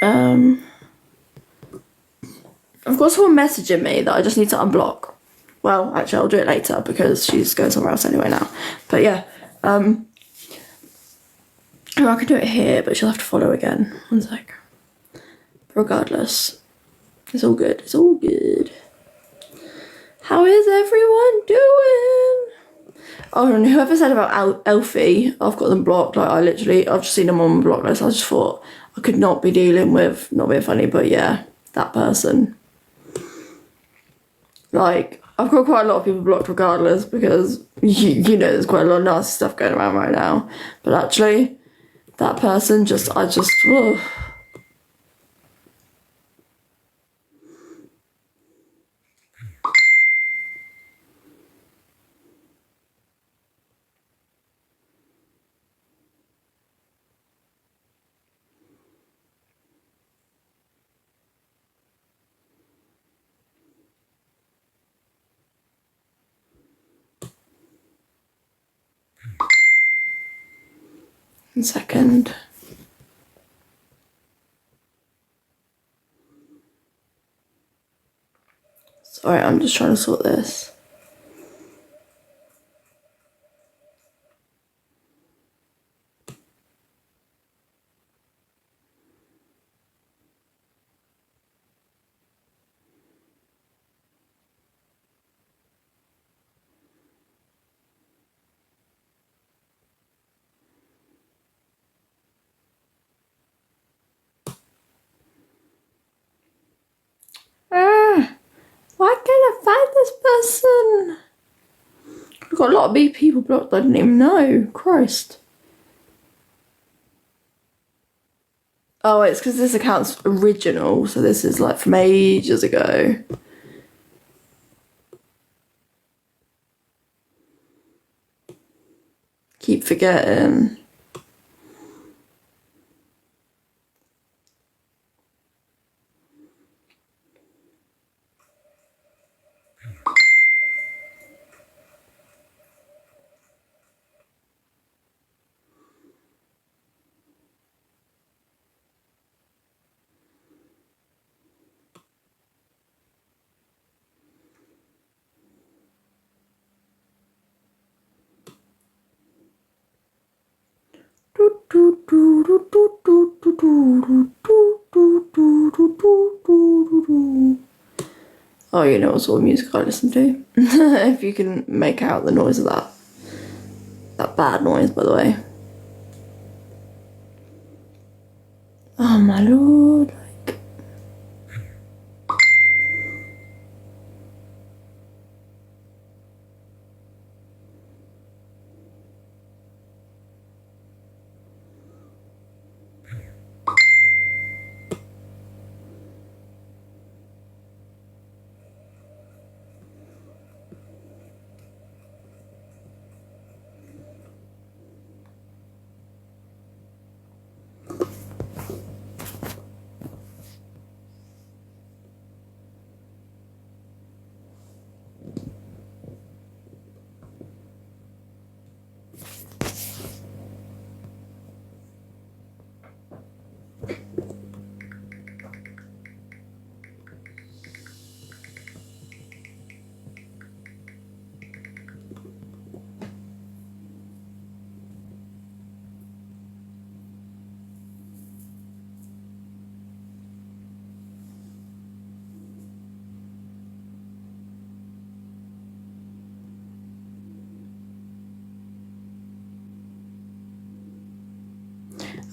I've got someone messaging me that I just need to unblock. Well, actually, I'll do it later because she's going somewhere else anyway now. But yeah, I can do it here, but she'll have to follow again. One sec. Regardless, it's all good. It's all good. How is everyone doing? Oh, and whoever said about Elfie, I've got them blocked. Like, I've just seen them on my block list. I just thought I could not be dealing with, not being funny, but yeah, that person. Like, I've got quite a lot of people blocked regardless because, you know, there's quite a lot of nasty stuff going around right now. But actually, that person ugh. One second. Sorry, I'm just trying to sort this. Why can't I find this person? I've got a lot of big people blocked that I didn't even know. Christ. Oh, it's because this account's original, so this is like from ages ago. Keep forgetting. Oh, you know what sort of music I listen to. If you can make out the noise of that. That bad noise, by the way. Oh my lord.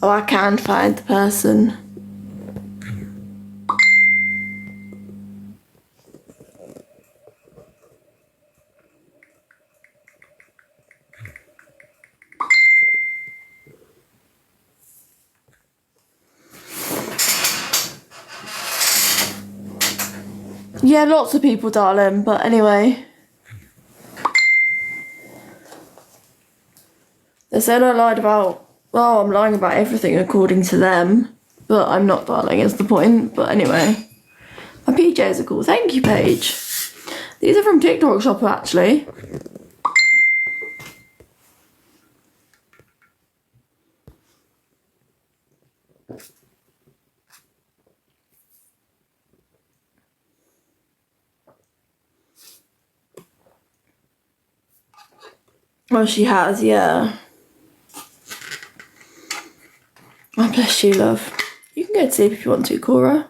Oh, I can find the person. Yeah, lots of people, darling, but anyway. They said I lied about, well, I'm lying about everything according to them, but I'm not, darling, is the point. But anyway, my PJs are cool. Thank you, Paige. These are from TikTok Shopper, actually. Oh, she has, yeah. Oh, bless you, love. You can go to sleep if you want to, Cora.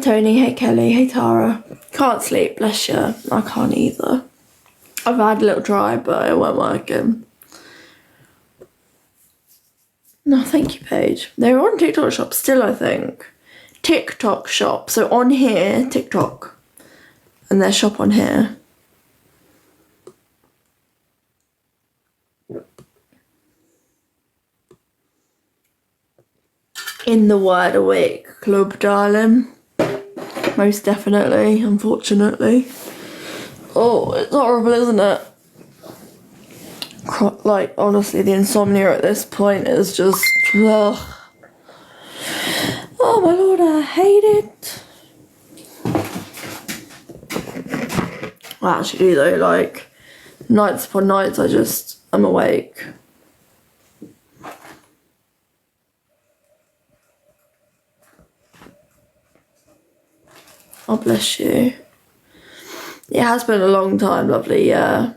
Tony, hey Kelly, hey Tara. Can't sleep, bless you. I can't either. I've had a little try, but it won't work. No, thank you, Paige. They're on TikTok shop still, I think. TikTok shop. So on here, TikTok. And their shop on here. In the Wide Awake Club, darling. Most definitely, unfortunately. Oh, it's horrible, isn't it? Like, honestly, the insomnia at this point is just... Ugh. Oh my lord, I hate it. I actually do though, like, nights upon nights I'm awake. Oh, bless you. It has been a long time, lovely, yeah.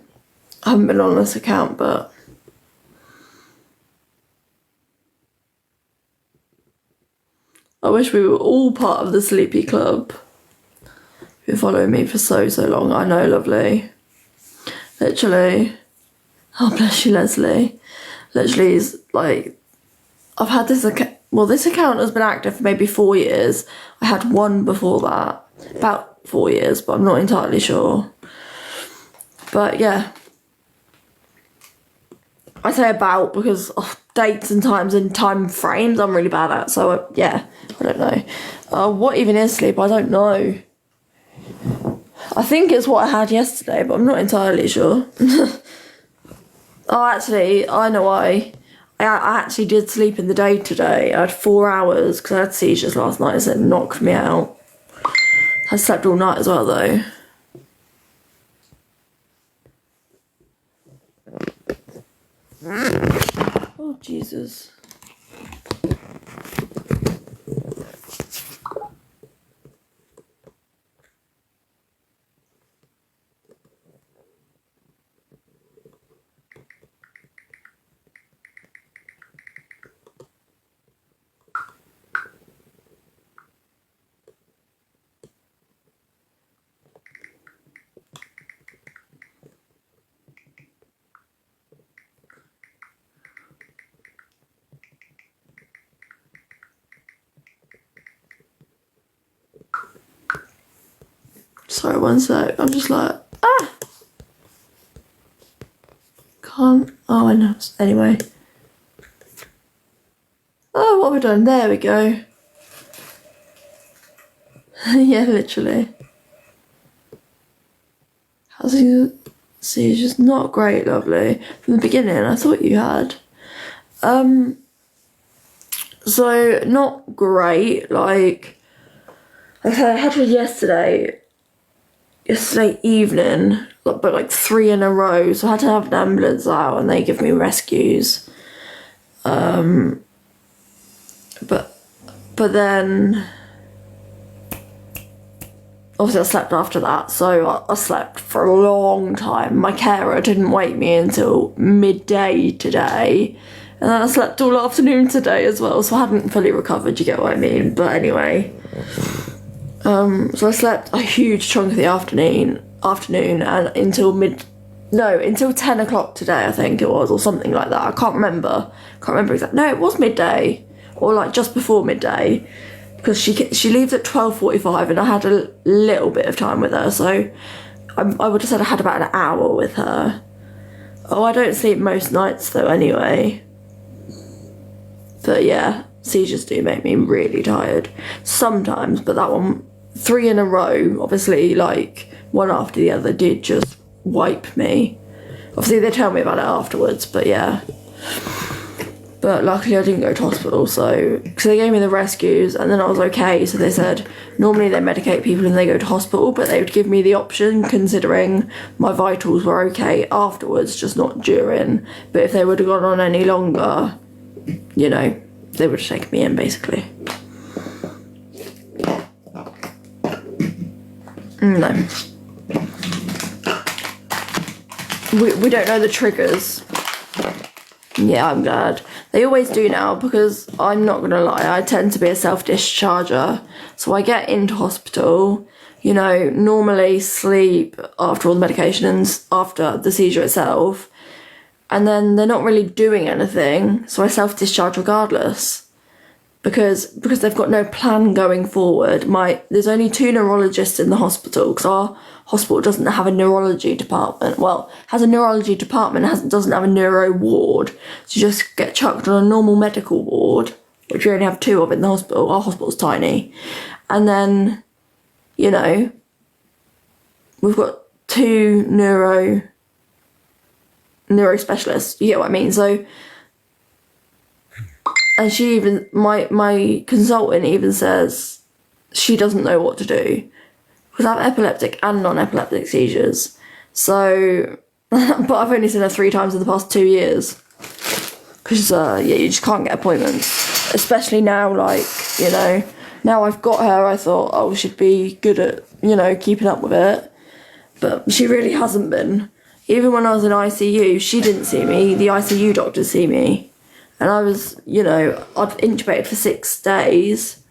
I haven't been on this account, but... I wish we were all part of the Sleepy Club. You've been following me for so long. I know, lovely. Literally. Oh, bless you, Leslie. Literally, is like... I've had this account... Well, this account has been active for maybe 4 years. I had one before that. About 4 years, but I'm not entirely sure. But, yeah. I say about because of dates and times and time frames I'm really bad at. So, yeah, I don't know. What even is sleep? I don't know. I think it's what I had yesterday, but I'm not entirely sure. Oh, actually, I know why. I actually did sleep in the day today. I had 4 hours because I had seizures last night, so it knocked me out. I slept all night as well, though. Oh, Jesus. Sorry, one sec. I'm just like, can't. Oh, I know. Anyway. Oh, what have I done? There we go. Yeah, literally. How's he? See, it's just not great, lovely. From the beginning, I thought you had. So, not great. Like, I had one yesterday evening, but like 3 in a row. So I had to have an ambulance out and they give me rescues. But then obviously I slept after that, so I slept for a long time. My carer didn't wake me until midday today, and then I slept all afternoon today as well, so I hadn't fully recovered, you get what I mean? But anyway, so I slept a huge chunk of the afternoon and until 10 o'clock today, I think it was, or something like that. I can't remember exactly. No, it was midday, or like just before midday, because she leaves at 12:45 and I had a little bit of time with her, so I would have said I had about an hour with her. Oh, I don't sleep most nights though anyway. But yeah, seizures do make me really tired sometimes, but that one, 3 in a row, obviously, like one after the other, did just wipe me. Obviously they tell me about it afterwards, but yeah. But luckily I didn't go to hospital, so because they gave me the rescues and then I was okay. So they said normally they medicate people and they go to hospital, but they would give me the option considering my vitals were okay afterwards, just not during. But if they would have gone on any longer, you know, they would have taken me in basically. No. We don't know the triggers. Yeah, I'm glad. They always do now, because I'm not going to lie, I tend to be a self-discharger. So I get into hospital, you know, normally sleep after all the medications, after the seizure itself, and then they're not really doing anything, so I self-discharge regardless. Because they've got no plan going forward. There's only 2 neurologists in the hospital, because our hospital doesn't have a neurology department. Well, has a neurology department, doesn't have a neuro ward. So you just get chucked on a normal medical ward, which we only have 2 of in the hospital. Our hospital's tiny. And then, you know, we've got 2 neuro specialists. You get what I mean? So, and she even, my consultant even says she doesn't know what to do, because I have epileptic and non-epileptic seizures. So, but I've only seen her 3 times in the past 2 years. Because, you just can't get appointments. Especially now, like, you know, now I've got her, I thought, oh, she'd be good at, you know, keeping up with it. But she really hasn't been. Even when I was in ICU, she didn't see me. The ICU doctors see me. And I was, you know, I'd intubated for 6 days,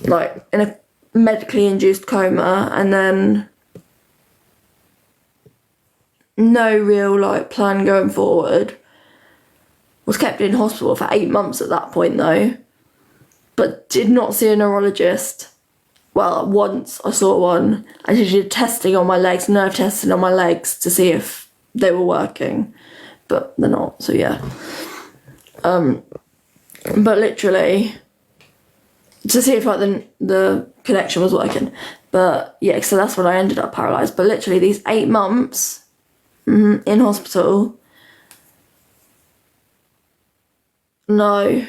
like, in a medically induced coma, and then no real, like, plan going forward. Was kept in hospital for 8 months at that point, though, but did not see a neurologist. Well, once I saw one, and she did testing on my legs, nerve testing on my legs, to see if they were working. But they're not, so yeah. But literally, to see if like the connection was working. But yeah, so that's when I ended up paralysed. But literally these 8 months in hospital, no.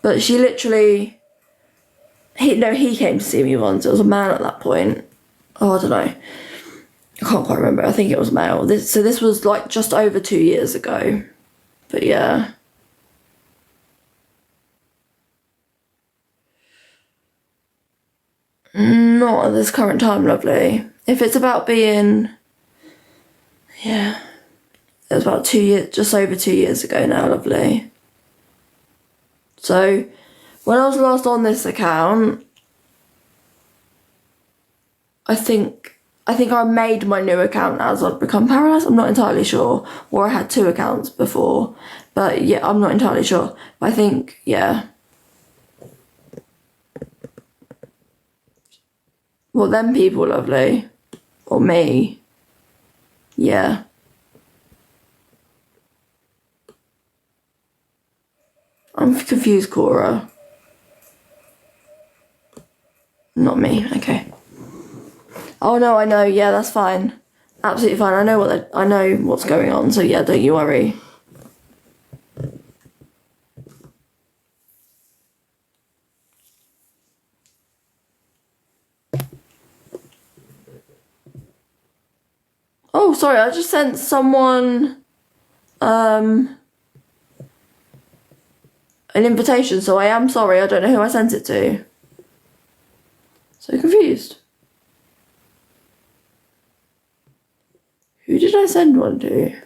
But she literally, he came to see me once. It was a man at that point. Oh, I don't know. I can't quite remember. I think it was male. So this was like just over 2 years ago. But yeah. Not at this current time, lovely. If it's about being, yeah, it was about 2 years, just over 2 years ago now, lovely. So when I was last on this account, I think I made my new account as I'd become paralysed. I'm not entirely sure. Or I had 2 accounts before. But yeah, I'm not entirely sure. But I think, yeah. Well, them people, lovely. Or me. Yeah. I'm confused, Cora. Not me, okay. Oh no, I know, yeah, that's fine. Absolutely fine. I know what's going on, so yeah, don't you worry. Oh, sorry, I just sent someone an invitation, so I am sorry, I don't know who I sent it to. So confused. Who did I send one to?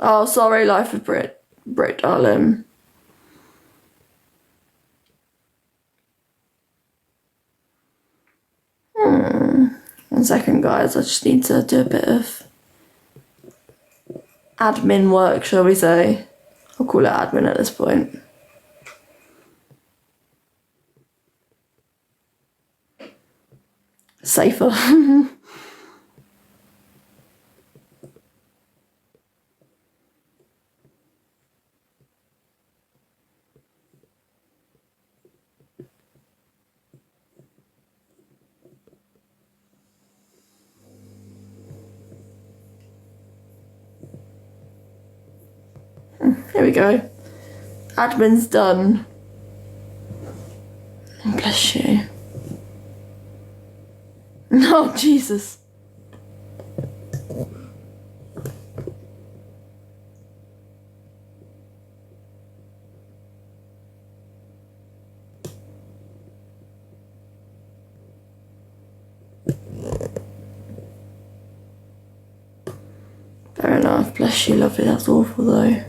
Oh, sorry, Life of Brit, darling. One second, guys, I just need to do a bit of admin work, shall we say. I'll call it admin at this point. Safer. Here we go. Admin's done. Bless you. Oh, Jesus. Bless you, lovely. That's awful, though.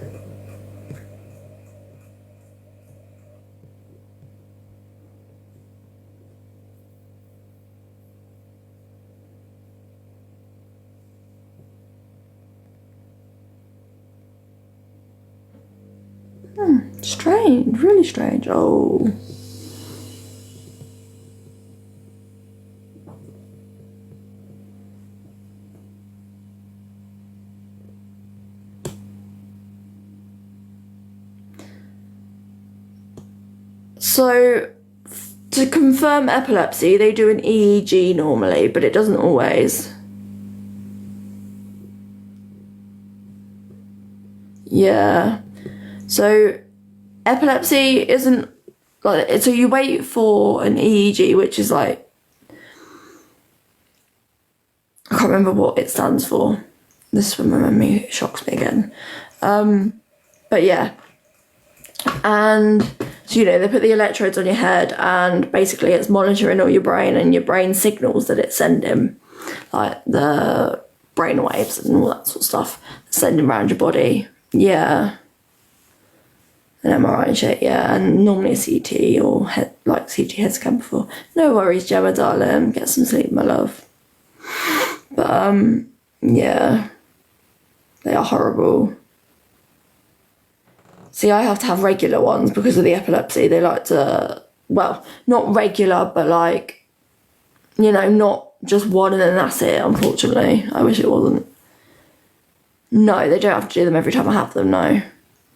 Strange, really strange. Oh. So, to confirm epilepsy, they do an EEG normally, but it doesn't always. Yeah. So, epilepsy isn't like, so you wait for an EEG, which is like, I can't remember what it stands for. This is when my memory shocks me again. But yeah. And so, you know, they put the electrodes on your head and basically it's monitoring all your brain and your brain signals that it's sending, like the brain waves and all that sort of stuff, sending around your body. Yeah. An MRI and shit, yeah. And normally a CT or CT head scan before. No worries, Gemma, darling. Get some sleep, my love. But, yeah. They are horrible. See, I have to have regular ones because of the epilepsy. They like to, well, not regular, but like, you know, not just one and then that's it, unfortunately. I wish it wasn't. No, they don't have to do them every time I have them, no.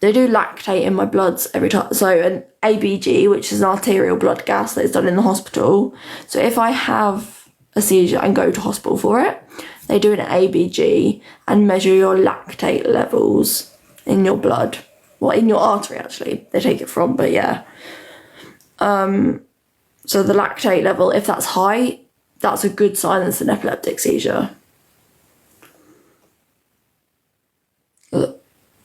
They do lactate in my bloods every time. So an ABG, which is an arterial blood gas that is done in the hospital. So if I have a seizure and go to hospital for it, they do an ABG and measure your lactate levels in your blood. Well, in your artery, actually, they take it from, but yeah. So the lactate level, if that's high, that's a good sign it's an epileptic seizure.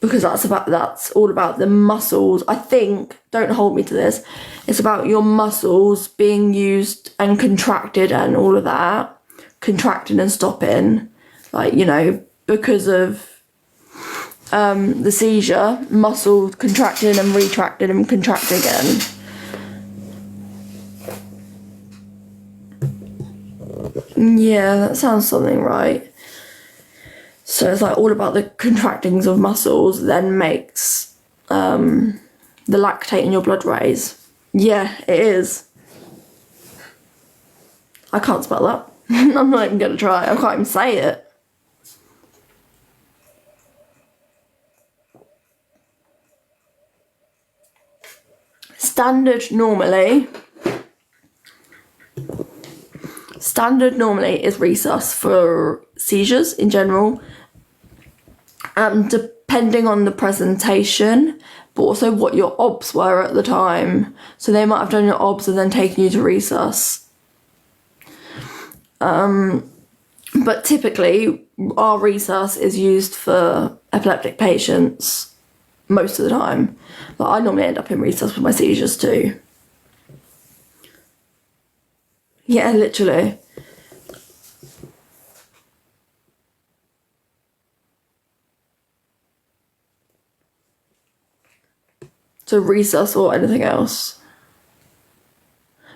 Because that's all about the muscles. I think, don't hold me to this, it's about your muscles being used and contracted and all of that. Contracting and stopping. Like, you know, because of the seizure, muscles contracting and retracting and contracting again. Yeah, that sounds something right. So it's like all about the contractings of muscles then makes the lactate in your blood raise. Yeah, it is. I can't spell that. I'm not even going to try. I can't even say it. Standard normally is resus for seizures in general, depending on the presentation, but also what your obs were at the time. So they might have done your obs and then taken you to resus. But typically our resus is used for epileptic patients most of the time. But I normally end up in resus with my seizures too. Yeah, literally. So resus or anything else.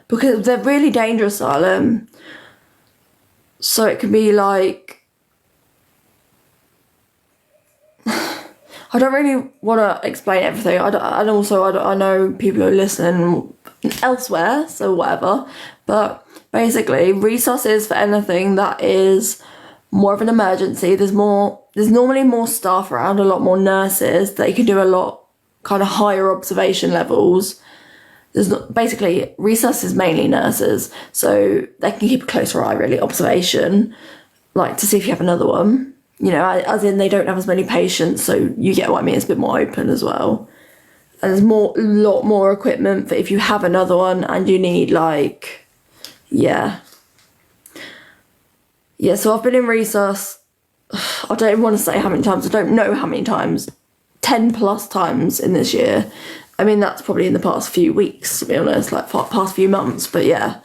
Because they're really dangerous, Asylum. So it can be like, I don't really want to explain everything. I know people are listening elsewhere, so whatever. But basically, resus is for anything that is more of an emergency. There's normally more staff around, a lot more nurses. They can do a lot kind of higher observation levels. Basically, resus is mainly nurses, so they can keep a closer eye, really, observation, like to see if you have another one. You know, as in they don't have as many patients, so you get what I mean, it's a bit more open as well. And there's a lot more equipment for if you have another one and you need, like, yeah. Yeah, so I've been in resus, I don't want to say how many times, I don't know how many times, 10 plus times in this year. I mean, that's probably in the past few weeks, to be honest, like past few months, but yeah.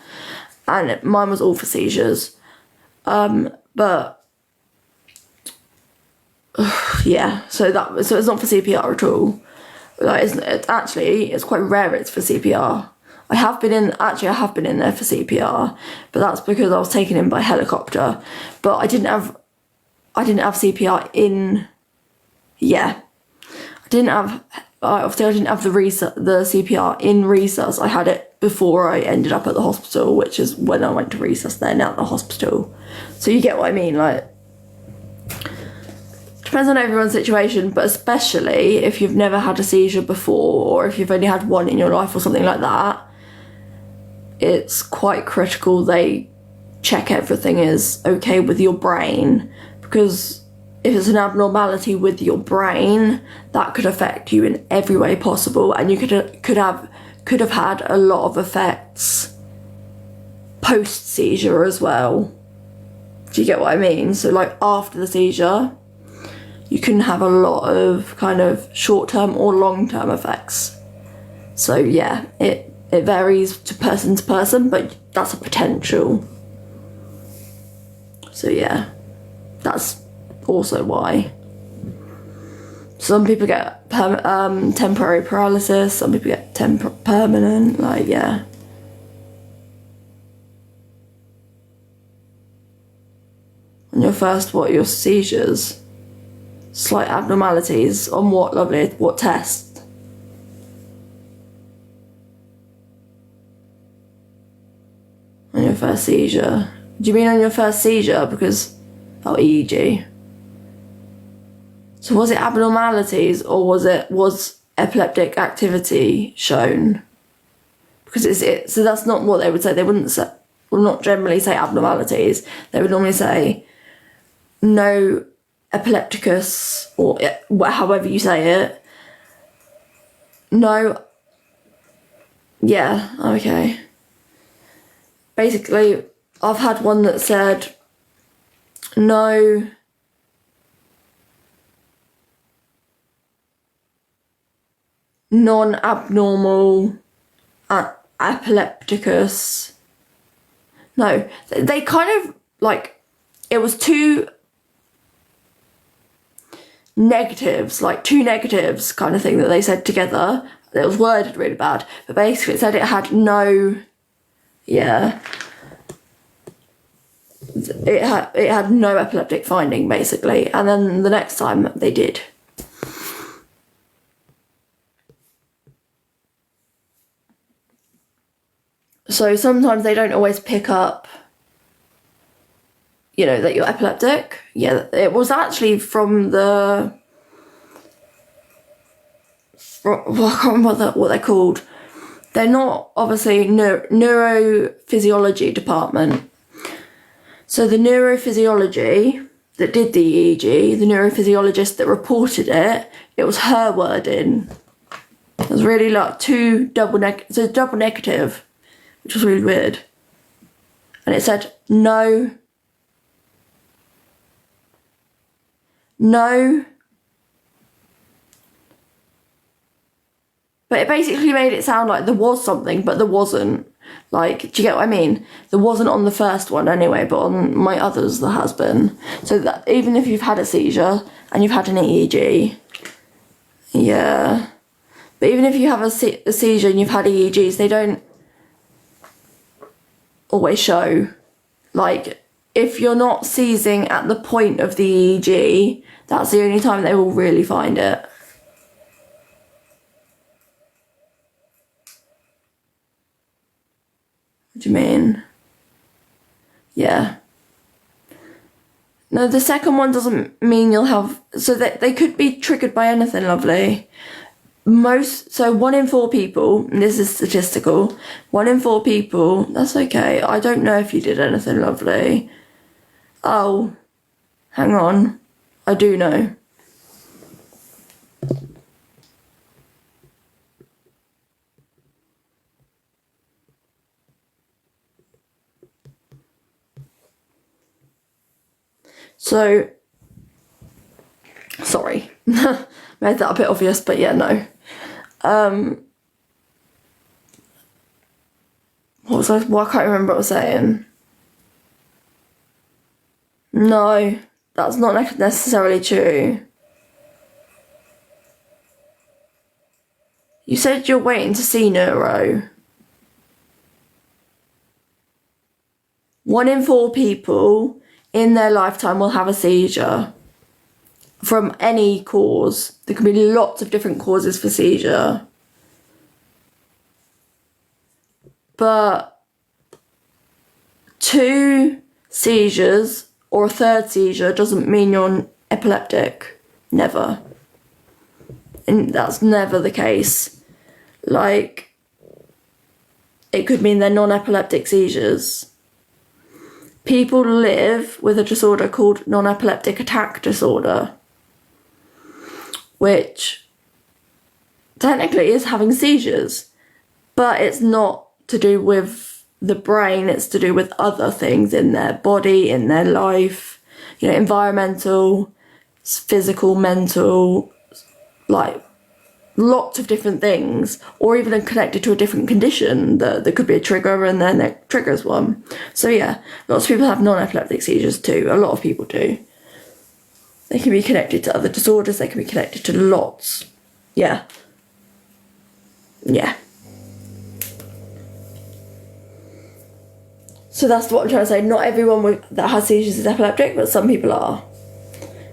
And mine was all for seizures. But yeah, so it's not for CPR at all. Like, it's quite rare it's for CPR. I have been in there for CPR, but that's because I was taken in by helicopter. But I didn't have CPR in. Yeah, obviously I didn't have the CPR in resus. I had it before I ended up at the hospital, which is when I went to resus, then at the hospital. So you get what I mean, like. Depends on everyone's situation, but especially if you've never had a seizure before, or if you've only had one in your life or something like that, it's quite critical they check everything is okay with your brain, because if it's an abnormality with your brain, that could affect you in every way possible, and you could have had a lot of effects post seizure as well. Do you get what I mean? So like after the seizure, you can have a lot of kind of short-term or long-term effects. So yeah, it varies to person, but that's a potential. So yeah, that's also why. Some people get temporary paralysis, some people get permanent, like, yeah. And your seizures? Slight abnormalities on what, lovely? What test? On your first seizure? Do you mean on your first seizure? Because, EEG. So was it abnormalities, or was epileptic activity shown? Because so that's not what they would say. They wouldn't not generally say abnormalities. They would normally say no epilepticus, or however you say it. No. Yeah, okay. Basically, I've had one that said no non-abnormal epilepticus. No, they kind of like, it was two negatives kind of thing that they said together. It was worded really bad, but basically it said it had no, yeah, it had no epileptic finding, basically. And then the next time they did. So sometimes they don't always pick up, that you're epileptic. Yeah, it was actually from the, I can't remember what they're called. They're not obviously neurophysiology department. So the neurophysiology that did the EEG, the neurophysiologist that reported it, it was her wording. It was really like double negative, which was really weird. And it said no. But it basically made it sound like there was something, but there wasn't. Like, do you get what I mean? There wasn't on the first one anyway, but on my others there has been. So that even if you've had a seizure and you've had an EEG, yeah. But even if you have a seizure and you've had EEGs, they don't always show. Like, if you're not seizing at the point of the EEG, that's the only time they will really find it. What do you mean? Yeah. No, the second one doesn't mean you'll have... So they could be triggered by anything, lovely. So 1 in 4 people, and this is statistical, 1 in 4 people, that's okay. I don't know if you did anything, lovely. Oh, hang on. I do know. So, sorry, made that a bit obvious, but yeah, no. Well, I can't remember what I was saying. No, that's not necessarily true. You said you're waiting to see neuro. 1 in 4 people in their lifetime will have a seizure from any cause. There can be lots of different causes for seizure. But 2 seizures or a 3rd seizure doesn't mean you're epileptic. Never. And that's never the case. Like, it could mean they're non-epileptic seizures. People live with a disorder called non-epileptic attack disorder, which technically is having seizures, but it's not to do with the brain, it's to do with other things in their body, in their life, you know, environmental, physical, mental, like lots of different things, or even connected to a different condition that could be a trigger and then it triggers one. So yeah, lots of people have non-epileptic seizures too. A lot of people do. They can be connected to other disorders, they can be connected to lots. Yeah. So that's what I'm trying to say. Not everyone that has seizures is epileptic, but some people are.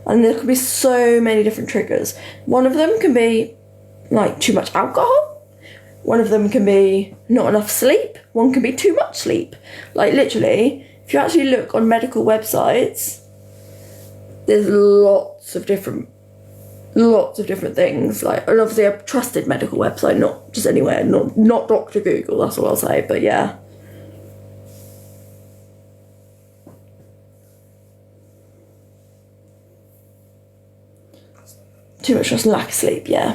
And there could be so many different triggers. One of them can be like too much alcohol. One of them can be not enough sleep. One can be too much sleep. Like literally, if you actually look on medical websites, there's lots of different things. Like, and obviously a trusted medical website, not just anywhere, not Dr. Google, that's what I'll say, but yeah. Too much stress and lack of sleep, yeah.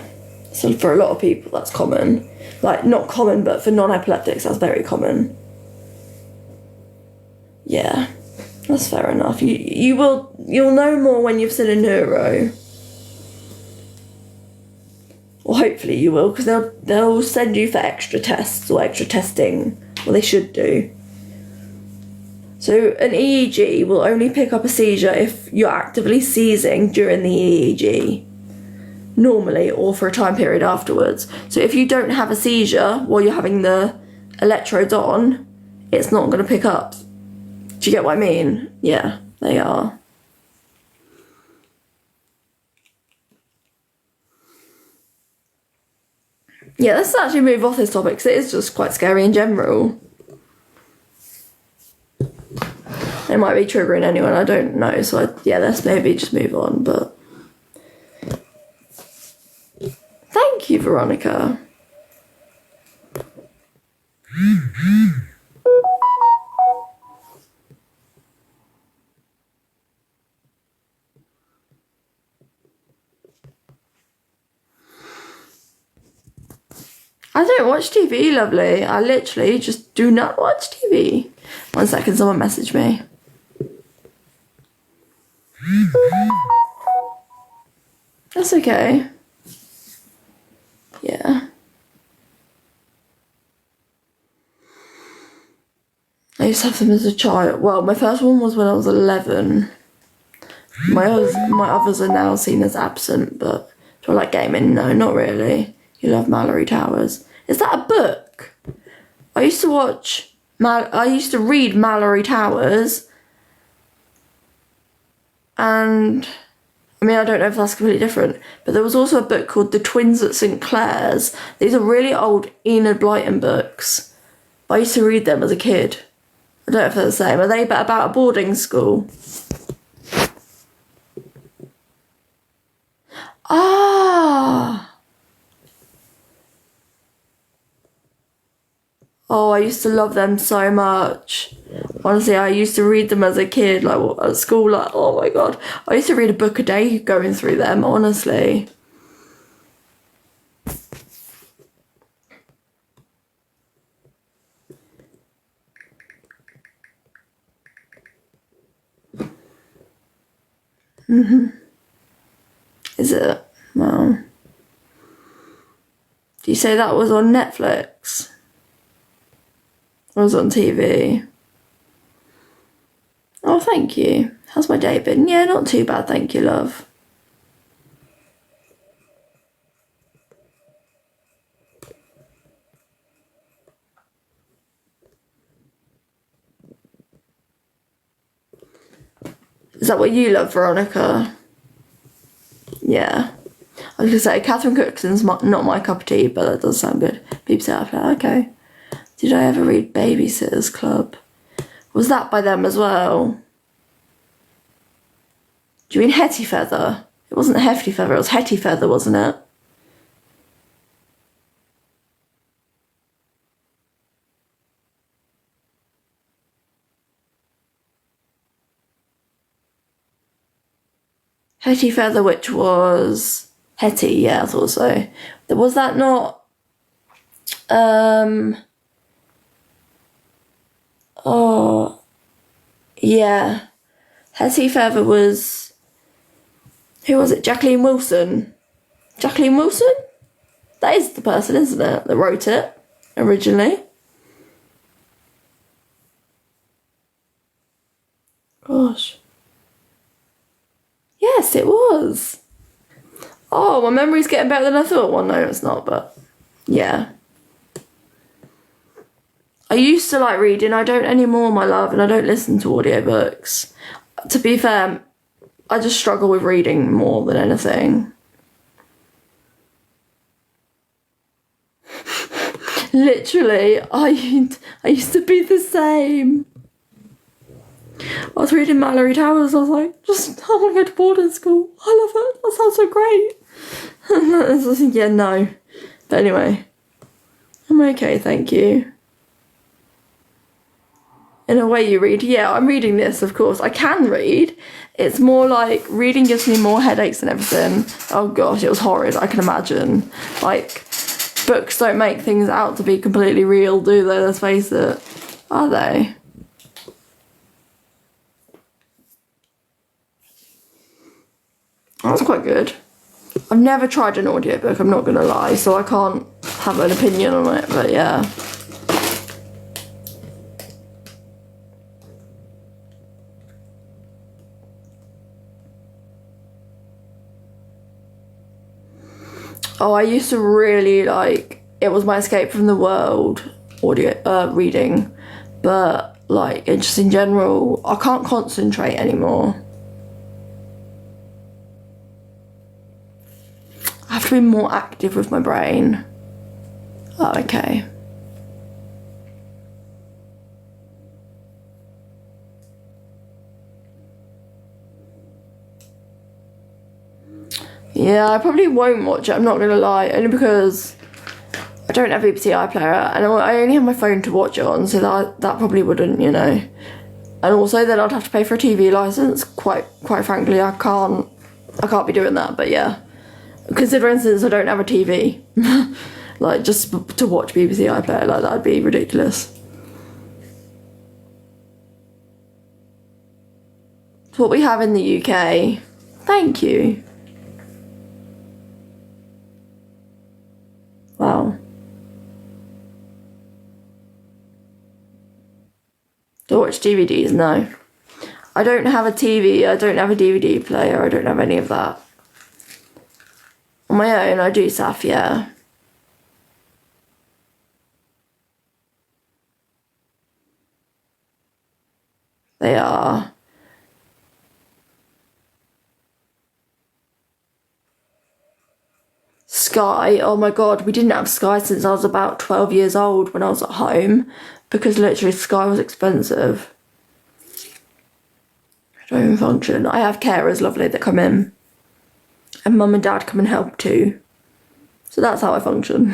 So for a lot of people that's common. Like, not common, but for non-epileptics that's very common. Yeah, that's fair enough. You'll know more when you've seen a neuro. Or hopefully you will, because they'll send you for extra tests or extra testing. Well, they should do. So an EEG will only pick up a seizure if you're actively seizing during the EEG. Normally, or for a time period afterwards. So if you don't have a seizure while you're having the electrodes on, it's not going to pick up. Do you get what I mean? Yeah, they are. Yeah, let's actually move off this topic because it is just quite scary in general. It might be triggering anyone, I don't know. So let's maybe just move on, but thank you, Veronica. I don't watch TV, lovely. I literally just do not watch TV. 1 second, someone messaged me. That's okay. Yeah. I used to have them as a child. Well, my first one was when I was 11. My others are now seen as absent, but do I like gaming? No, not really. You love Mallory Towers. Is that a book? I used to read Mallory Towers, and I mean, I don't know if that's completely different, but there was also a book called The Twins at St. Clair's. These are really old Enid Blyton books. I used to read them as a kid. I don't know if they're the same. Are they about a boarding school? Ah! Oh, I used to love them so much. Honestly, I used to read them as a kid, like at school, like, oh my god. I used to read a book a day going through them, honestly. Is it? Well. Do you say that was on Netflix? Or was it on TV? Oh, thank you. How's my day been? Yeah, not too bad, thank you, love. that what you love, Veronica? Yeah. I was going to say, Catherine Cookson's not my cup of tea, but that does sound good. BBC iPlayer, okay. Did I ever read Babysitter's Club? Was that by them as well? Do you mean Hetty Feather? It wasn't Hefty Feather, it was Hetty Feather, wasn't it? Hetty Feather, which was Hetty, yeah, I thought so. Was that not oh yeah. Hetty Feather was, who was it? Jacqueline Wilson. Jacqueline Wilson? That is the person, isn't it, that wrote it originally? Gosh. Yes, it was. Oh, my memory's getting better than I thought. Well, no, it's not, but yeah. I used to like reading. I don't anymore, my love, and I don't listen to audiobooks. To be fair, I just struggle with reading more than anything. Literally, I used to be the same. I was reading Mallory Towers, I was like, I want to go to boarding school. I love it. That sounds so great. And I was like, yeah, no. But anyway, I'm okay, thank you. In a way you read. Yeah, I'm reading this, of course. I can read. It's more like reading gives me more headaches and everything. Oh gosh, it was horrid, I can imagine. Like, books don't make things out to be completely real, do they? Let's face it. Are they? That's quite good. I've never tried an audiobook, I'm not gonna lie, so I can't have an opinion on it, but yeah. Oh, I used to really like, it was my escape from the world, reading, but like, just in general, I can't concentrate anymore. I have to be more active with my brain. Oh, okay. Yeah, I probably won't watch it, I'm not gonna lie, only because I don't have BBC iPlayer and I only have my phone to watch it on, so that probably wouldn't, you know. And also then I'd have to pay for a TV licence. Quite frankly, I can't be doing that, but yeah. Consider, instance, I don't have a TV. Like, just to watch BBC iPlayer, like, that'd be ridiculous. It's what we have in the UK. Thank you. Wow. Do I watch DVDs? No. I don't have a TV, I don't have a DVD player, I don't have any of that. On my own, I do stuff, yeah. They are. Sky, oh my god, we didn't have Sky since I was about 12 years old when I was at home, because literally Sky was expensive. I don't even function. I have carers, lovely, that come in. And mum and dad come and help too. So that's how I function.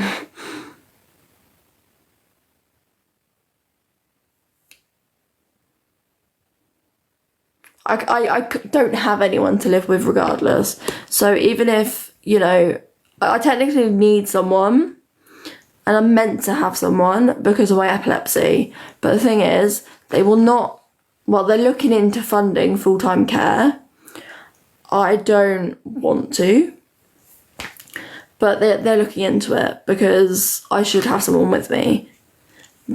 I don't have anyone to live with regardless. So even if, you know, I technically need someone and I'm meant to have someone because of my epilepsy. But the thing is, they will not, well, they're looking into funding full-time care. I don't want to. But they're looking into it because I should have someone with me.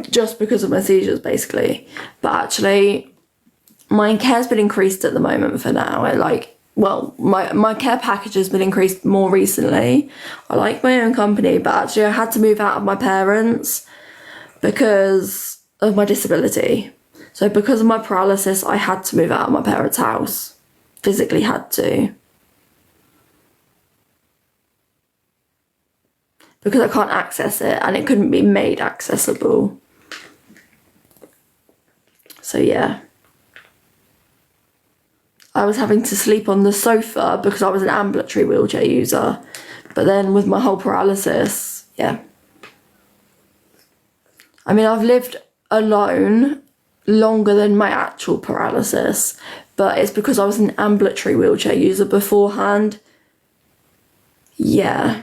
Just because of my seizures, basically. But actually, my care's been increased at the moment for now. My care package has been increased more recently. I like my own company, but actually I had to move out of my parents because of my disability. So because of my paralysis, I had to move out of my parents' house. physically had to. Because I can't access it and it couldn't be made accessible. So yeah. I was having to sleep on the sofa because I was an ambulatory wheelchair user. But then with my whole paralysis, yeah. I mean, I've lived alone longer than my actual paralysis, but it's because I was an ambulatory wheelchair user beforehand. Yeah.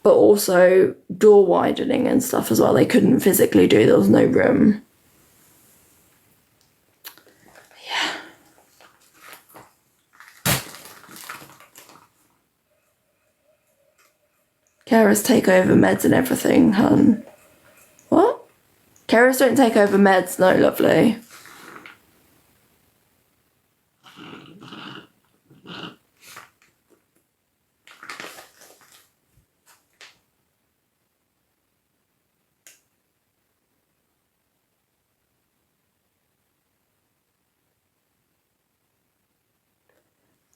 But also door widening and stuff as well. They couldn't physically do, there was no room. Yeah. Carers take over meds and everything, hun. What? Carers don't take over meds, no, lovely.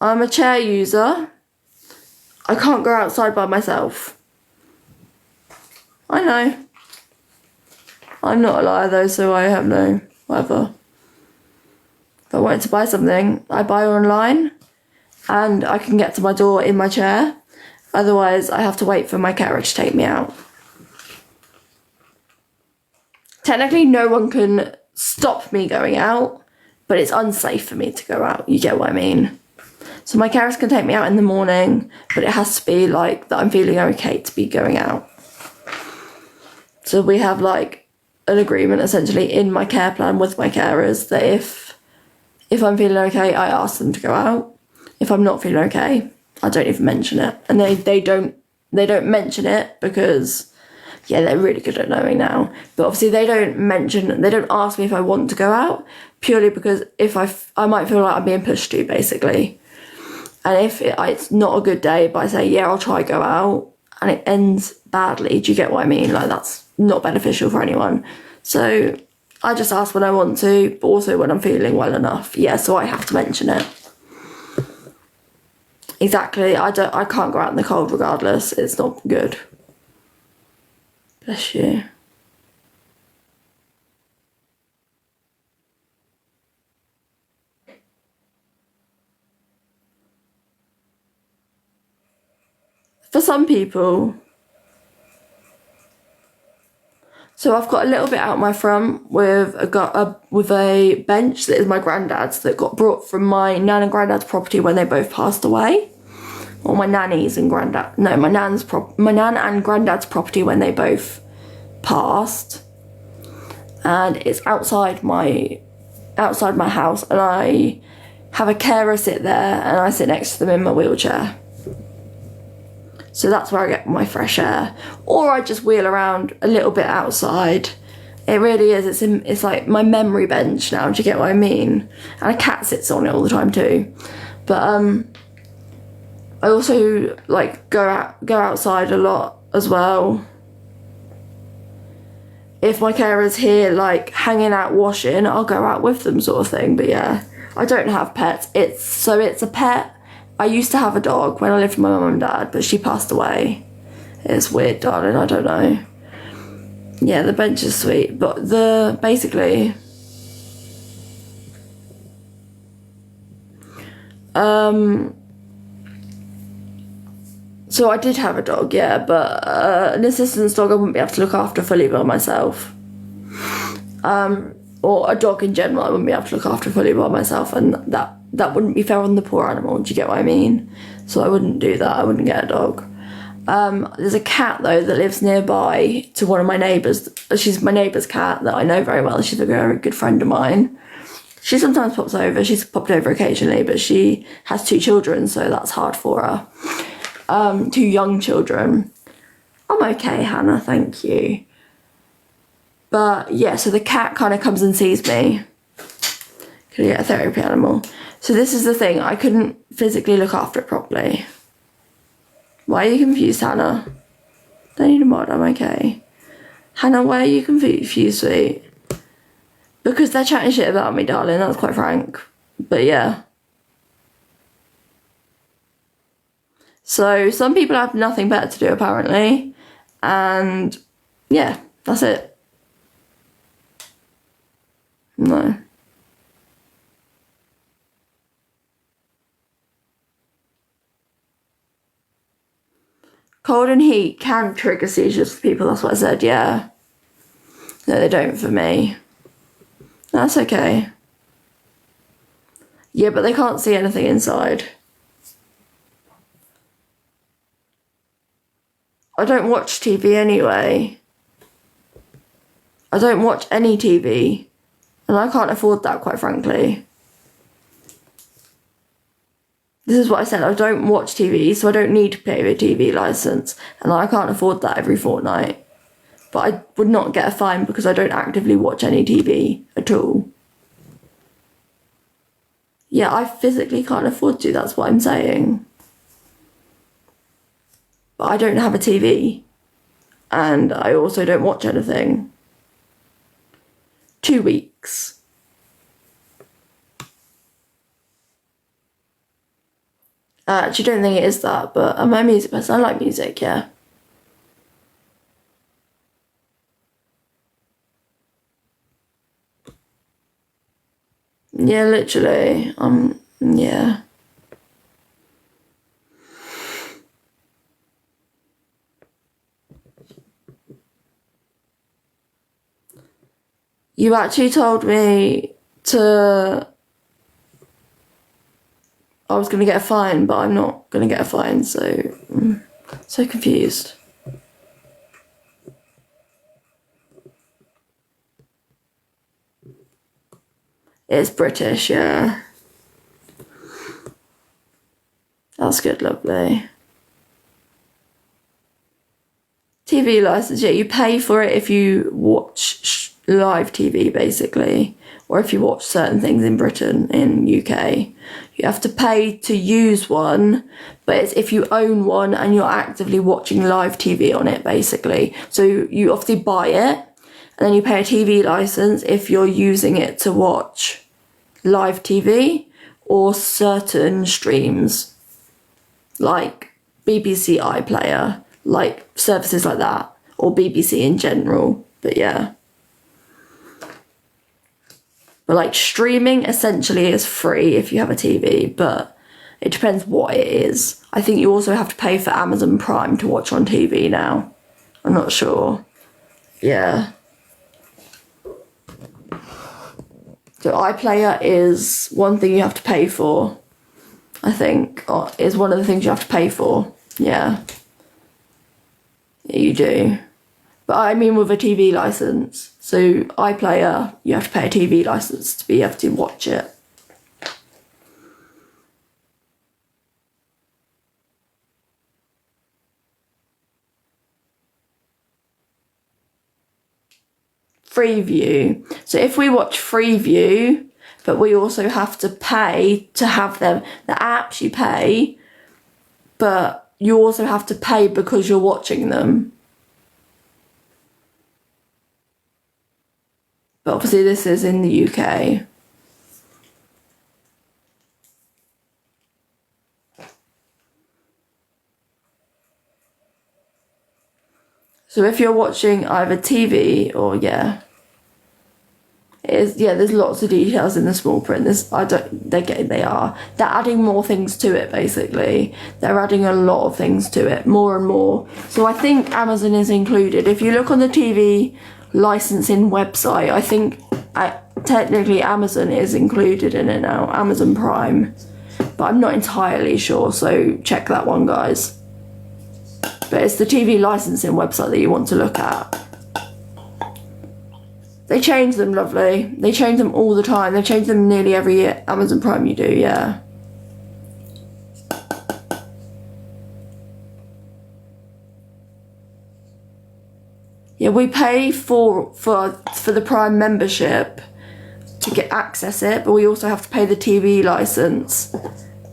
I'm a chair user. I can't go outside by myself. I know. I'm not a liar though, so I have no whatever. If I wanted to buy something, I buy online and I can get to my door in my chair. Otherwise, I have to wait for my carer to take me out. Technically, no one can stop me going out, but it's unsafe for me to go out. You get what I mean? So my carers can take me out in the morning, but it has to be like that I'm feeling okay to be going out. So we have like an agreement essentially in my care plan with my carers that if I'm feeling okay, I ask them to go out. If I'm not feeling okay, I don't even mention it. And they don't mention it because, yeah, they're really good at knowing now. But obviously they don't ask me if I want to go out, purely because if I might feel like I'm being pushed to, basically. And if it's not a good day, but I say, yeah, I'll try go out, and it ends badly, do you get what I mean? Like, that's not beneficial for anyone. So I just ask when I want to, but also when I'm feeling well enough. Yeah, so I have to mention it. Exactly, I can't go out in the cold regardless. It's not good. Bless you. For some people. So I've got a little bit out my front with a bench that is my granddad's that got brought from my nan and granddad's property when they both passed away. Or my nanny's and granddad. No, my nan and granddad's property when they both passed. And it's outside my house, and I have a carer sit there and I sit next to them in my wheelchair. So that's where I get my fresh air. Or I just wheel around a little bit outside. It really is. It's like my memory bench now. Do you get what I mean? And a cat sits on it all the time too. But I also like go outside a lot as well. If my carer's here like hanging out washing, I'll go out with them, sort of thing. But yeah, I don't have pets. It's a pet. I used to have a dog when I lived with my mum and dad, but she passed away. It's weird, darling, I don't know. Yeah, the bench is sweet, but basically... So I did have a dog, yeah, but an assistance dog I wouldn't be able to look after fully by myself. Or a dog in general I wouldn't be able to look after fully by myself, and that wouldn't be fair on the poor animal, do you get what I mean? So I wouldn't do that, I wouldn't get a dog. There's a cat though that lives nearby to one of my neighbours. She's my neighbour's cat that I know very well. She's a very good friend of mine. She sometimes pops over, she's popped over occasionally, but she has 2 children, so that's hard for her. 2 young children. I'm okay, Hannah, thank you. But yeah, so the cat kind of comes and sees me. Could get a therapy animal. So this is the thing, I couldn't physically look after it properly. Why are you confused, Hannah? Don't need a mod, I'm okay. Hannah, why are you confused, sweet? Because they're chatting shit about me, darling, that's quite frank. But yeah. So some people have nothing better to do apparently, and yeah, that's it. No. Cold and heat can trigger seizures for people, that's what I said, yeah. No, they don't for me. That's okay. Yeah, but they can't see anything inside. I don't watch TV anyway. I don't watch any TV. And I can't afford that, quite frankly. This is what I said, I don't watch TV, so I don't need to pay a TV licence. And I can't afford that every fortnight. But I would not get a fine because I don't actively watch any TV at all. Yeah, I physically can't afford to, that's what I'm saying. But I don't have a TV. And I also don't watch anything. 2 weeks. I actually don't think it is that, but I'm a music person. I like music, yeah. Yeah, literally. Yeah. You actually told me I was going to get a fine, but I'm not going to get a fine, so I'm so confused. It's British, yeah. That's good, lovely. TV license, yeah, you pay for it if you watch live TV, basically, or if you watch certain things in Britain, in UK. You have to pay to use one, but it's if you own one and you're actively watching live TV on it, basically. So you obviously buy it, and then you pay a TV license if you're using it to watch live TV or certain streams, like BBC iPlayer, like services like that, or BBC in general, but yeah. But like streaming essentially is free if you have a TV, but it depends what it is. I think you also have to pay for Amazon Prime to watch on TV now. I'm not sure. Yeah. So iPlayer is one thing you have to pay for, I think, or is one of the things you have to pay for. Yeah. Yeah, you do. But I mean with a TV license. So iPlayer, you have to pay a TV license to be able to watch it. Freeview. So if we watch Freeview, but we also have to pay to have them, the apps you pay, but you also have to pay because you're watching them. But obviously this is in the UK. So if you're watching either TV or there's lots of details in the small print. They're adding more things to it, basically. They're adding a lot of things to it, more and more. So I think Amazon is included. If you look on the TV licensing website, I think technically Amazon is included in it now, Amazon Prime. But I'm not entirely sure, so check that one, guys. But it's the TV licensing website that you want to look at. They change them, lovely. They change them all the time. They change them nearly every year. Amazon Prime you do, yeah. Yeah, we pay for the Prime membership to get access it, but we also have to pay the TV license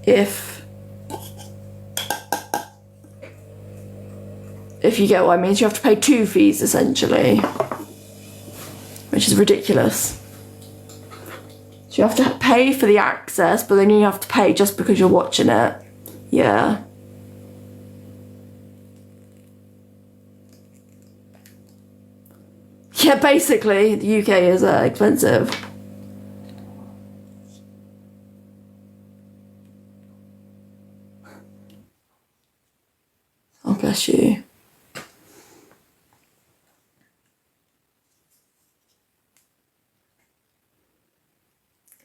if you get what I mean. So you have to pay 2 fees essentially, which is ridiculous. So you have to pay for the access, but then you have to pay just because you're watching it. Yeah. Yeah, basically, the UK is expensive. Oh, bless you.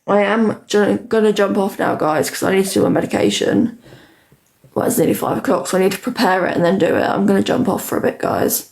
I am gonna jump off now, guys, because I need to do my medication. Well, it's nearly 5 o'clock, so I need to prepare it and then do it. I'm gonna jump off for a bit, guys.